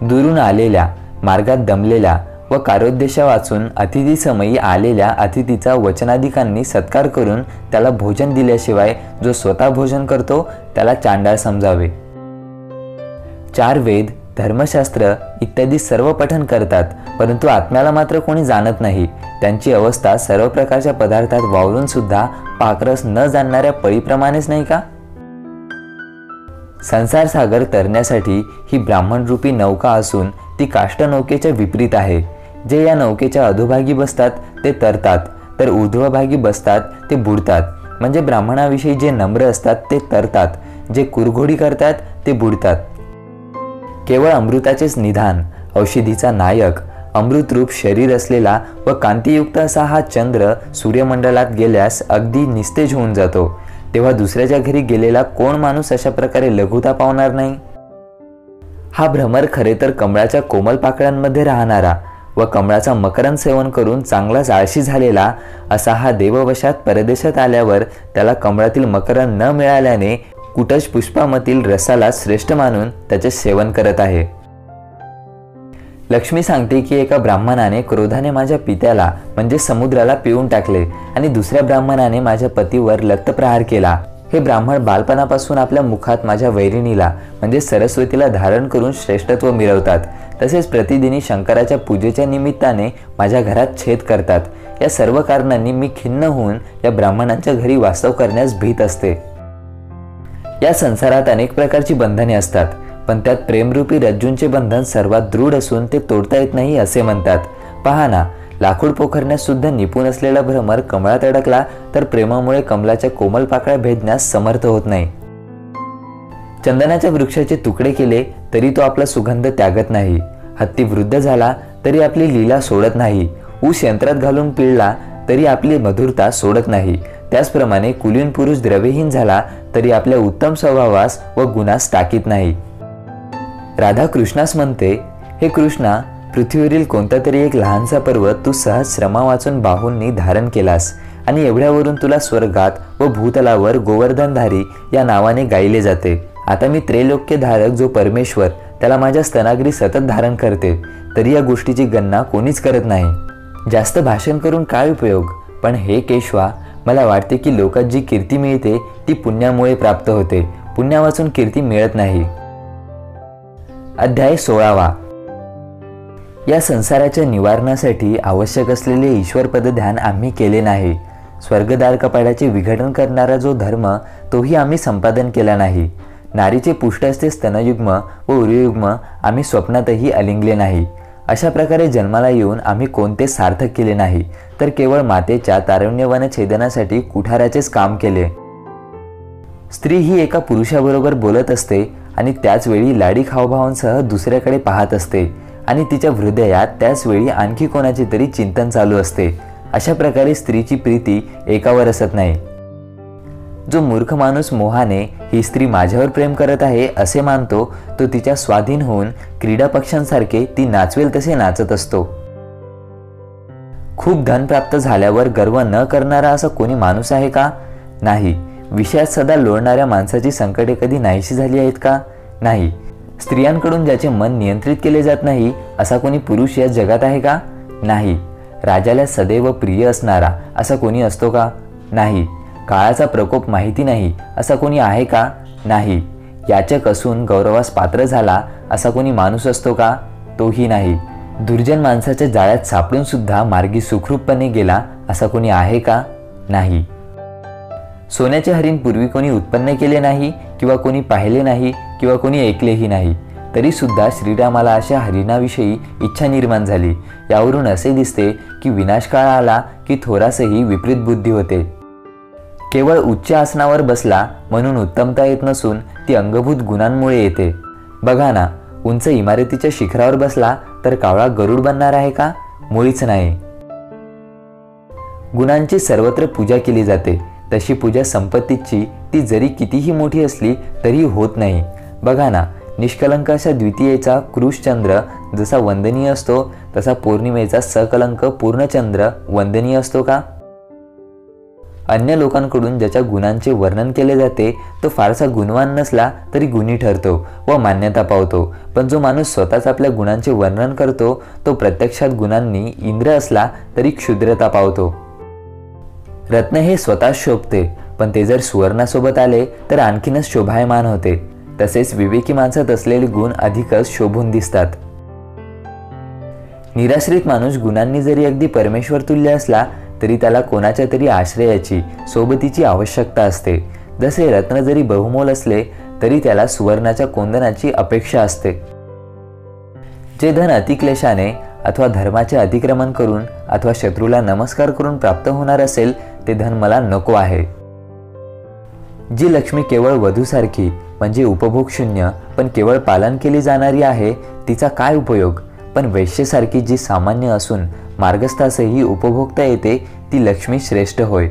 दुरून आलेल्या, मार्गात दमलेल्या व कार्योद्देशा वाचून अतिथी समयी आलेल्या अतिथीचा वचनाधिकांनी सत्कार करून त्याला भोजन दिल्याशिवाय जो स्वतः भोजन करतो त्याला चांडाळ समजावे. 4 वेद, धर्मशास्त्र इत्यादी सर्व पठण करतात, परंतु आत्म्याला मात्र कोणी जाणत नाही. त्यांची अवस्था सर्व प्रकारच्या पदार्थात वावरून सुद्धा पाकरस न जाणणाऱ्या पळीप्रमाणेच नाही का? संसार सागर तरण्यासाठी ही ब्राह्मण रूपी नौका असून ती काष्ट नौकेच्या विपरीत आहे. जे या नौकेच्या अधोभागी बसतात ते तरतात, तर ऊर्ध्वभागी बसतात ते बुडतात. म्हणजे ब्राह्मणाविषयी जे नम्र असतात ते तरतात, जे कुरघोडी करतात ते बुडतात. केवळ अमृताचेच निधान, औषधीचा नायक, अमृतरूप शरीर असलेला व कांतियुक्त असा हा चंद्र सूर्यमंडलात गेल्यास अगदी निस्तेज होऊन जातो. तेव्हा दुसऱ्याच्या घरी गेलेला कोण माणूस अशा प्रकारे लघुता पावणार नाही? हा भ्रमर खरे तर कमळाच्या कोमल पाकळ्यांमध्ये राहणारा व कमळाचा मकरंद सेवन करून चांगलाच आळशी झालेला असा हा देववशात परदेशात आल्यावर त्याला कमळातील मकरंद न मिळाल्याने कुटज पुष्पामधील रसाला श्रेष्ठ मानून त्याचे सेवन करत आहे. लक्ष्मी सांगते की एका ब्राह्मणाने क्रोधाने माझ्या पित्याला म्हणजे समुद्राला पिळून टाकले आणि दुसऱ्या ब्राह्मणाने माझ्या पतीवर लक्तप्रहार केला. हे ब्राह्मण बालपणापासून आपल्या मुखात माझ्या वैरिणीला म्हणजे सरस्वतीला धारण करून श्रेष्ठत्व मिळवतात. तसेच प्रतिदिनी शंकराच्या पूजेच्या निमित्ताने माझ्या घरात छेद करतात. या सर्व कारणांनी मी खिन्न होऊन या ब्राह्मणांच्या घरी वास्तव करण्यास भीत असते. या संसारात अनेक प्रकारची बंधने असतात, पण त्यात प्रेमरूपी रज्जूंचे बंधन सर्वात दृढ असून ते तोडता येत नाही असे म्हणतात. पहा ना, लाकूड पोखरण्यास सुद्धा निपुण असलेला भ्रमर कमळात अडकला तर प्रेमामुळे कमलाच्या कोमल पाकळ्या भेदण्यास समर्थ होत नाही. चंदनाच्या वृक्षाचे तुकडे केले तरी तो आपला सुगंध त्यागत नाही. हत्ती वृद्ध झाला तरी आपली लीला सोडत नाही. ऊस यंत्रात घालून पिळला तरी आपली मधुरता सोडत नाही. त्याचप्रमाणे कुलीन पुरुष द्रव्यहीन झाला तरी आपल्या उत्तम स्वभावास व गुणास टाकीत नाही. राधा कृष्णास म्हणते, हे कृष्णा, पृथ्वीवरील कोणता तरी एक लहानसा पर्वत तू सहज श्रमा वाचून बाहूंनी धारण केलास आणि एवढ्यावरून तुला स्वर्गात व भूतलावर गोवर्धनधारी या नावाने गायले जाते. आता मी त्रैलोक्यधारक जो परमेश्वर त्याला माझ्या स्तनाग्री सतत धारण करते, तरी या गोष्टीची गणना कोणीच करत नाही. जास्त भाषण करून काय उपयोग? पण हे केशवा, मला वाटते की लोकात जी कीर्ती मिळते ती पुण्यामुळे प्राप्त होते. पुण्या वाचून कीर्ती मिळत नाही. अध्याय 16. या संसाराच्या निवारणासाठी आवश्यक असलेले ईश्वरपद ध्यान आम्ही केले नाही. स्वर्गदार कपाटाचे विघटन करणारा जो धर्म तोही आम्ही संपादन केला नाही. नारीचे पुष्ट असते स्तनयुग्म व उरुयुग्म आम्ही स्वप्नातही अलिंगले नाही. अशा प्रकारे जन्माला येऊन आम्ही कोणते सार्थक केले नाही, तर केवळ मातेच्या तारुण्यवन छेदनासाठी कुठाराचेच काम केले. स्त्री ही एका पुरुषाबरोबर बोलत असते आणि त्याच वेळी लाडी हावभावांसह दुसऱ्याकडे पाहत असते आणि तिच्या हृदयात त्याच वेळी आणखी कोणाचे तरी चिंतन चालू असते. अशा प्रकारे स्त्रीची प्रीती एकावर असत नाही. जो मूर्ख माणूस मोहाने ही स्त्री माझ्यावर प्रेम करत आहे असे मानतो, तो तिच्या स्वाधीन होऊन क्रीडा पक्षांसारखे ती नाचवेल तसे नाचत असतो. खूप धन प्राप्त झाल्यावर गर्व न करणारा असा कोणी माणूस आहे का? नाही. विषयात सदा लोळणाऱ्या माणसाची संकटे कधी नाहीशी झाली आहेत का? नाही. स्त्रियांकडून ज्याचे मन नियंत्रित केले जात नाही असा कोणी पुरुष या जगात आहे का? नाही. राजाला सदैव प्रिय असणारा असा कोणी असतो का? नाही. काळाचा प्रकोप माहिती नाही असा कोणी आहे का? नाही. याचक असून गौरवास पात्र झाला असा कोणी माणूस असतो का? तोही नाही. दुर्जन माणसाच्या जाळ्यात सापडून सुद्धा मार्गी सुखरूपपणे गेला असा कोणी आहे का? नाही. सोन्याचे हरिण पूर्वी कोणी उत्पन्न केले नाही किंवा कोणी पाहिले नाही किंवा कोणी ऐकलेही नाही. तरी सुद्धा श्रीरामाला अशा हरिणाविषयी इच्छा निर्माण झाली। यावरून असे दिसते की विनाशकाळ आला की थोरासही विपरीत बुद्धी होते। केवळ उच्च आसनावर बसला म्हणून उत्तमता येत नसून ती अंगभूत गुणांमुळे येते। बघा ना, उंच इमारतीच्या शिखरावर बसला तर कावळा गरुड बनणार आहे का? मुळीच नाही। गुणांची सर्वत्र पूजा केली जाते, तशी पूजा संपत्तीची ती जरी कितीही मोठी असली तरी होत नाही। बघा ना, निष्कलंक अशा द्वितीयेचा कृष्णचंद्र जसा वंदनीय असतो तसा पौर्णिमेचा सकलंक पूर्णचंद्र वंदनीय असतो का? अन्य लोकांकडून ज्याच्या गुणांचे वर्णन केले जाते तो फारसा गुणवान नसला तरी गुणी ठरतो व मान्यता पावतो, पण जो माणूस स्वतःच आपल्या गुणांचे वर्णन करतो तो प्रत्यक्षात गुणांनी इंद्र असला तरी क्षुद्रता पावतो। रत्न हे स्वतः शोभते, पण ते जर सुवर्णासोबत आले तर आणखीनच शोभायमान होते। तसेच विवेकी माणसात असलेले गुण अधिकच शोभून दिसतात। निराश्रित माणूस गुणांनी जरी अगदी परमेश्वर तुल्य असला तरी त्याला कोणाच्या तरी आश्रयाची सोबतीची आवश्यकता असते। जसे रत्न जरी बहुमोल असले तरी त्याला सुवर्णाच्या कोंदणाची अपेक्षा असते। जे धन अतिक्लेशाने अथवा धर्माचे अतिक्रमण करून अथवा शत्रूला नमस्कार करून प्राप्त होणार असेल ते धन मला नको आहे। जी लक्ष्मी केवळ वधूसारखी म्हणजे उपभोगशून्य पण केवळ पालन केली जाणारी आहे तिचा काय उपयोग? पण वैश्यसारखी जी सामान्य असून मार्गस्थासही उपभोगता येते ती लक्ष्मी श्रेष्ठ होय।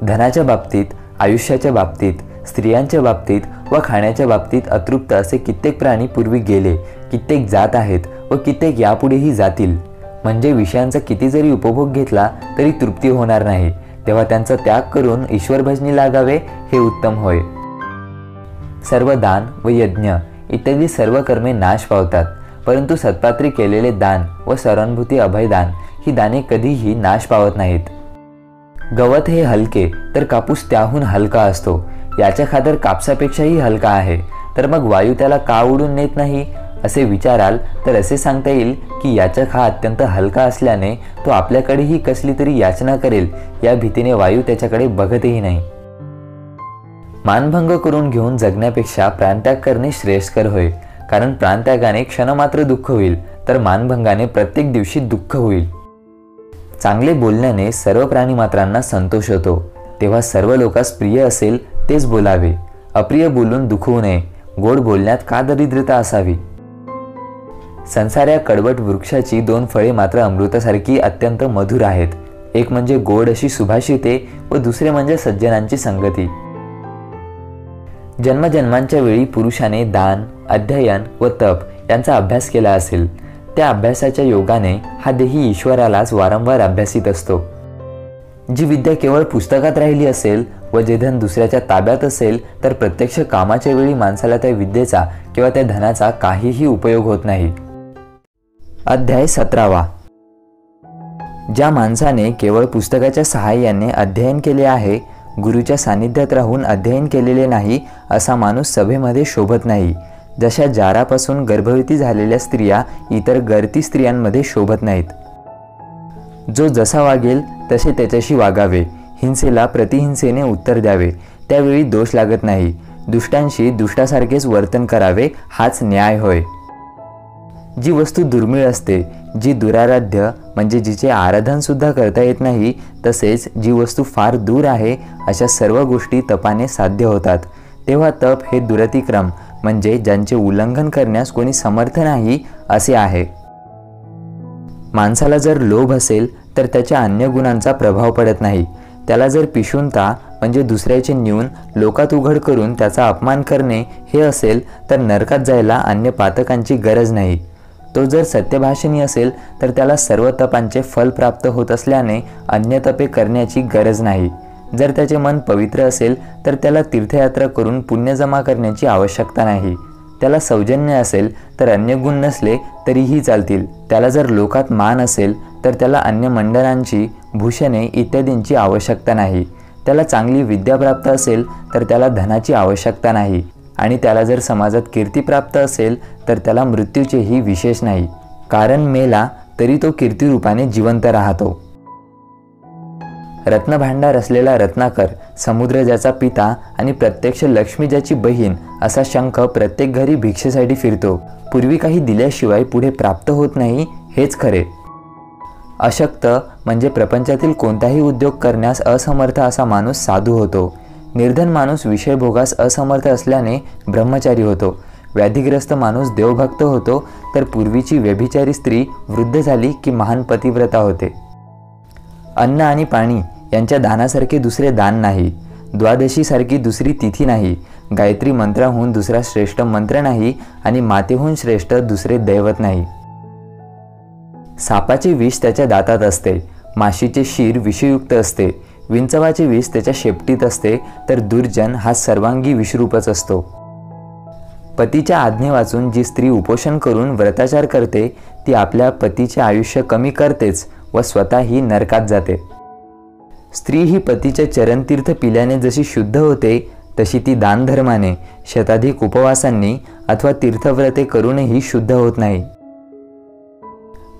धनाच्या बाबतीत, आयुष्याच्या बाबतीत, स्त्रियांच्या बाबतीत व खाण्याच्या बाबतीत अतृप्त असे कित्येक प्राणी पूर्वी गेले, कित्येक जात आहेत व कित्येक यापुढेही जातील। म्हणजे विषयांचा किती जरी उपभोग घेतला तरी तृप्ती होणार नाही, तेव्हा त्यांचा त्याग करून ईश्वर भजनी लागावे हे उत्तम होय। सर्व दान व यज्ञ इत्यादी सर्व कर्मे नाश पावतात, परंतु सत्पात्री केलेले दान व सहानुभूती अभयदान ही दाने कधीही नाश पावत नाहीत। गवत हे हलके तर कापूस त्याहून हलका असतो, याच्या खातर कापसापेक्षाही हलका आहे, तर मग वायू त्याला का उडून नेत नाही असे विचाराल तर असे सांगता येईल की याचक हा अत्यंत हलका असल्याने तो आपल्याकडेही कसली तरी याचना करेल या भीतीने वायू त्याच्याकडे बघतही नाही। मानभंग करून घेऊन जगण्यापेक्षा प्राणत्याग करणे श्रेयस्कर होय, कारण प्राणत्यागाने क्षणमात्र दुःख होईल तर मानभंगाने प्रत्येक दिवशी दुःख होईल। चांगले बोलण्याने सर्व प्राणीमात्रांना संतोष होतो, तेव्हा सर्व लोकांस प्रिय असेल तेच बोलावे। अप्रिय बोलून दुखवू नये, गोड बोलण्यात का दरिद्रता असावी? संसार या कडवट वृक्षाची दोन फळे मात्र अमृतासारखी अत्यंत मधुर आहेत, एक म्हणजे गोड अशी सुभाषिते व दुसरे म्हणजे सज्जनांची संगती। जन्मजन्मांच्या वेळी पुरुषाने दान, अध्ययन व तप यांचा अभ्यास केला असेल, त्या अभ्यासाच्या योगाने हा देही ईश्वरालाच वारंवार अभ्यासित असतो। जी विद्या केवळ पुस्तकात राहिली असेल व जे धन दुसऱ्याच्या ताब्यात असेल तर प्रत्यक्ष कामाच्या वेळी माणसाला त्या विद्येचा किंवा त्या धनाचा काहीही उपयोग होत नाही। अध्याय 17। ज्या माणसाने केवळ पुस्तकाच्या सहाय्याने अध्ययन केले आहे, गुरुच्या सानिध्यात राहून अध्ययन केलेले नाही असा माणूस सभेमध्ये शोभत नाही। जशा जारापासून गर्भवती झालेल्या स्त्रिया इतर गर्ती स्त्रियांमध्ये शोभत नाहीत। जो जसा वागेल तसे त्याच्याशी वागावे, हिंसेला प्रतिहिंसेने उत्तर द्यावे, त्यावेळी दोष लागत नाही। दुष्टांशी दुष्टासारखेच वर्तन करावे हाच न्याय होय। जी वस्तू दुर्मिळ असते, जी दुराराध्य म्हणजे जिचे आराधन सुद्धा करता येत नाही, तसेच जी वस्तू फार दूर आहे अशा सर्व गोष्टी तपाने साध्य होतात, तेव्हा तप हे दुरतिक्रम म्हणजे ज्यांचे उल्लंघन करण्यास कोणी समर्थ नाही असे आहे। माणसाला जर लोभ असेल तर त्याच्या अन्य गुणांचा प्रभाव पडत नाही। त्याला जर पिशुनता म्हणजे दुसऱ्याचे न्यून लोकात उघड करून त्याचा अपमान करणे हे असेल तर नरकात जायला अन्य पातकांची गरज नाही। तो जर सत्यभाषणी असेल तर त्याला सर्व तपांचे फल प्राप्त होत असल्याने अन्य तपे करण्याची गरज नाही। जर त्याचे मन पवित्र असेल तर त्याला तीर्थयात्रा करून पुण्य जमा करण्याची आवश्यकता नाही। त्याला सौजन्य असेल तर अन्य गुण नसले तरीही चालतील। त्याला जर लोकात मान असेल तर त्याला अन्य मंडळांची, भूषणे इत्यादींची आवश्यकता नाही। त्याला चांगली विद्या प्राप्त असेल तर त्याला धनाची आवश्यकता नाही, आणि त्याला जर समाजात कीर्ती प्राप्त असेल तर त्याला मृत्यूचेही विशेष नाही, कारण मेला तरी तो कीर्तिरूपाने जिवंत राहतो। रत्नभांडार असलेला रत्नाकर, समुद्र ज्याचा पिता आणि प्रत्यक्ष लक्ष्मी ज्याची बहीण असा शंख प्रत्येक घरी भिक्षेसाठी फिरतो. पूर्वी काही दिल्याशिवाय पुढे प्राप्त होत नाही हेच खरे. अशक्त म्हणजे प्रपंचातील कोणताही उद्योग करण्यास असमर्थ असा माणूस साधू होतो. निर्धन माणूस विषयभोगास असमर्थ असल्याने ब्रह्मचारी होतो. व्याधिग्रस्त माणूस देवभक्त होतो, तर पूर्वीची व्यभिचारी स्त्री वृद्ध झाली की महान पतिव्रता होते. अन्न आणि पाणी यांच्या दानासारखे दुसरे दान नाही. द्वादशीसारखी दुसरी तिथी नाही. गायत्री मंत्राहून दुसरा श्रेष्ठ मंत्र नाही आणि मातेहून श्रेष्ठ दुसरे दैवत नाही. सापाचे विष त्याच्या दातात असते, माशीचे शीर विषयुक्त असते, विंचवाचे विष त्याच्या शेपटीत असते, तर दुर्जन हा सर्वांगी विषरूपच असतो. पतीच्या आज्ञे वाचून जी स्त्री उपोषण करून व्रताचार करते ती आपल्या पतीचे आयुष्य कमी करतेच व स्वतःही नरकात जाते. स्त्री ही पतीचे चरणतीर्थ पिल्याने जशी शुद्ध होते तशी ती दानधर्माने, शताधिक उपवासांनी अथवा तीर्थव्रते करूनही शुद्ध होत नाही.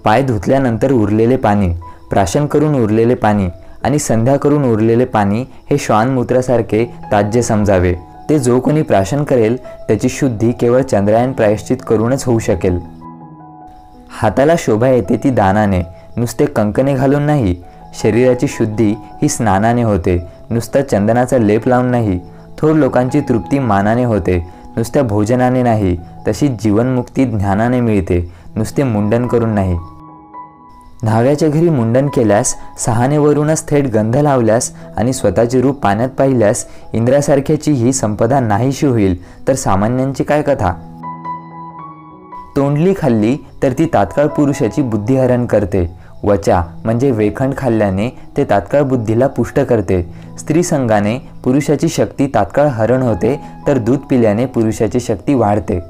पाय धुतल्यानंतर उरलेले पाणी, प्राशन करून उरलेले पाणी आणि संध्या करून उरलेले पाणी हे श्वानमूत्रासारखे ताज्य समजावे. ते जो कोणी प्राशन करेल त्याची शुद्धी केवळ चंद्रायन प्रायश्चित करूनच होऊ शकेल. हाताला शोभा येते ती दानाने, नुसते कंकणे घालून नाही. शरीराची शुद्धी ही स्नानाने होते, नुसता चंदनाचा लेप लावून नाही. थोर लोकांची तृप्ती मानाने होते, नुसत्या भोजनाने नाही. तशी जीवनमुक्ती ज्ञानाने मिळते, नुसते मुंडन करून नाही. न्हाव्याच्या घरी मुंडन केल्यास, सहानेवरूनच थेट गंध लावल्यास आणि स्वतःचे रूप पाण्यात पाहिल्यास इंद्रासारख्याची ही संपदा नाहीशी होईल, तर सामान्यांची काय कथा. तोंडली खाल्ली तर ती तात्काळ पुरुषाची बुद्धिहरण करते. वचा म्हणजे वेखंड खाल्ल्याने ते तात्काळ बुद्धीला पुष्ट करते. स्त्री संगाने पुरुषाची शक्ती तात्काळ हरण होते, तर दूध पिल्याने पुरुषाची शक्ती वाढते.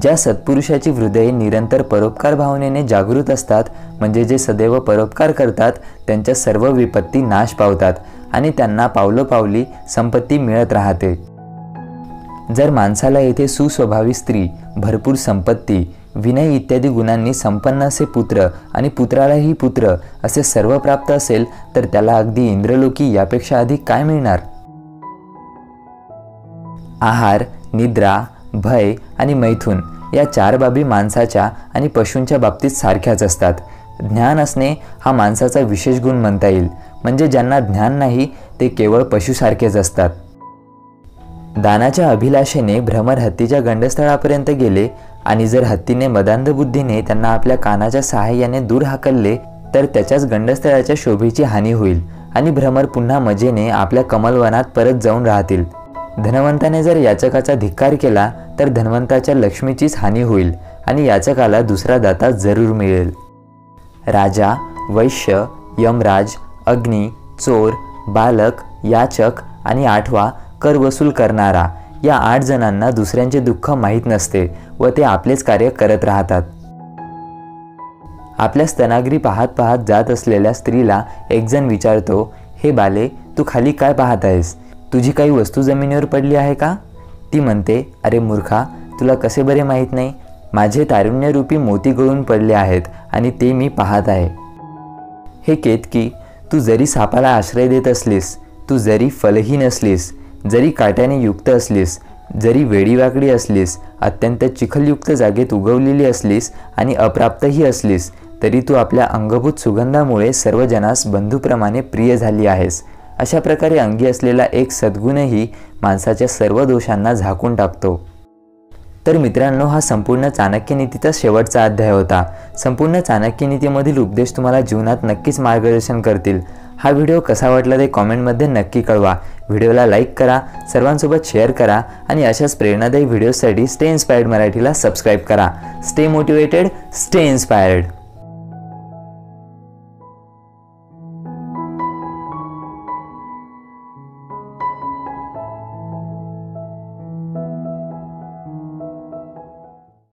ज्या सत्पुरुषाची हृदये निरंतर परोपकार भावनेने जागृत असतात, म्हणजे जे सदैव परोपकार करतात, त्यांच्या सर्व विपत्ती नाश पावतात आणि त्यांना पावलोपावली संपत्ती मिळत राहते. जर माणसाला येथे सुस्वभावी स्त्री, भरपूर संपत्ती, विनय इत्यादी गुणांनी संपन्न असे पुत्र आणि पुत्रालाही पुत्र असे सर्व प्राप्त असेल, तर त्याला अगदी इंद्रलोकी यापेक्षा अधिक काय मिळणार. आहार, निद्रा, भय आणि मैथुन या चार बाबी माणसाच्या आणि पशूंच्या बाबतीत सारख्याच असतात. ज्ञान असणे हा माणसाचा विशेष गुण म्हणता येईल, म्हणजे ज्यांना ज्ञान नाही ते केवळ पशुसारखेच असतात. दानाच्या अभिलाषेने भ्रमर हत्तीच्या गंडस्थळापर्यंत गेले आणि जर हत्तीने मदांध बुद्धीने त्यांना आपल्या कानाच्या सहाय्याने दूर हाकलले, तर त्याच्याच गंडस्थळाच्या शोभेची हानी होईल आणि भ्रमर पुन्हा मजेने आपल्या कमलवनात परत जाऊन राहतील. धनवंताने जर याचकाचा धिक्कार केला तर धन्वंताच्या लक्ष्मीचीच हानी होईल आणि याचकाला दुसरा दाता जरूर मिळेल. राजा, वैश्य, यमराज, अग्नी, चोर, बालक, याचक आणि आठवा कर वसूल करणारा या 8 जणांना दुसऱ्यांचे दुःख माहीत नसते व ते आपलेच कार्य करत राहतात. आपल्या स्तनाग्री पाहत पाहत जात असलेल्या स्त्रीला एक जण विचारतो, हे बाले, तू खाली काय पाहत आहेस? तुझी काही वस्तू जमिनीवर पडली आहे का? ती म्हणते, अरे मूर्खा, तुला कसे बरे माहीत नाही? माझे तारुण्यरूपी मोती गळून पडले आहेत आणि ते मी पाहत आहे. हे केतकी, तू जरी सापाला आश्रय देत असलीस, तू जरी फलहीन असलीस, जरी काट्याने युक्त असलीस, जरी वेडीवाकडी असलीस, अत्यंत चिखलयुक्त जागेत उगवलेली असलीस आणि अप्राप्तही असलीस, तरी तू आपल्या अंगभूत सुगंधामुळे सर्वजनास बंधूप्रमाणे प्रिय झाली आहेस. अशा प्रकारे अंगी असलेला एक सद्गुणही माणसाच्या सर्व दोषांना झाकून टाकतो. तर मित्रांनो, हा संपूर्ण चाणक्यनीतीचा शेवटचा अध्याय होता. संपूर्ण चाणक्यनीतीमधील उपदेश तुम्हाला जीवनात नक्कीच मार्गदर्शन करतील. हा व्हिडिओ कसा वाटला ते कॉमेंटमध्ये नक्की कळवा. व्हिडिओला लाईक करा, सर्वांसोबत शेअर करा आणि अशाच प्रेरणादायी व्हिडिओसाठी स्टे इन्स्पायर्ड मराठीला सबस्क्राईब करा. Stay motivated, stay inspired.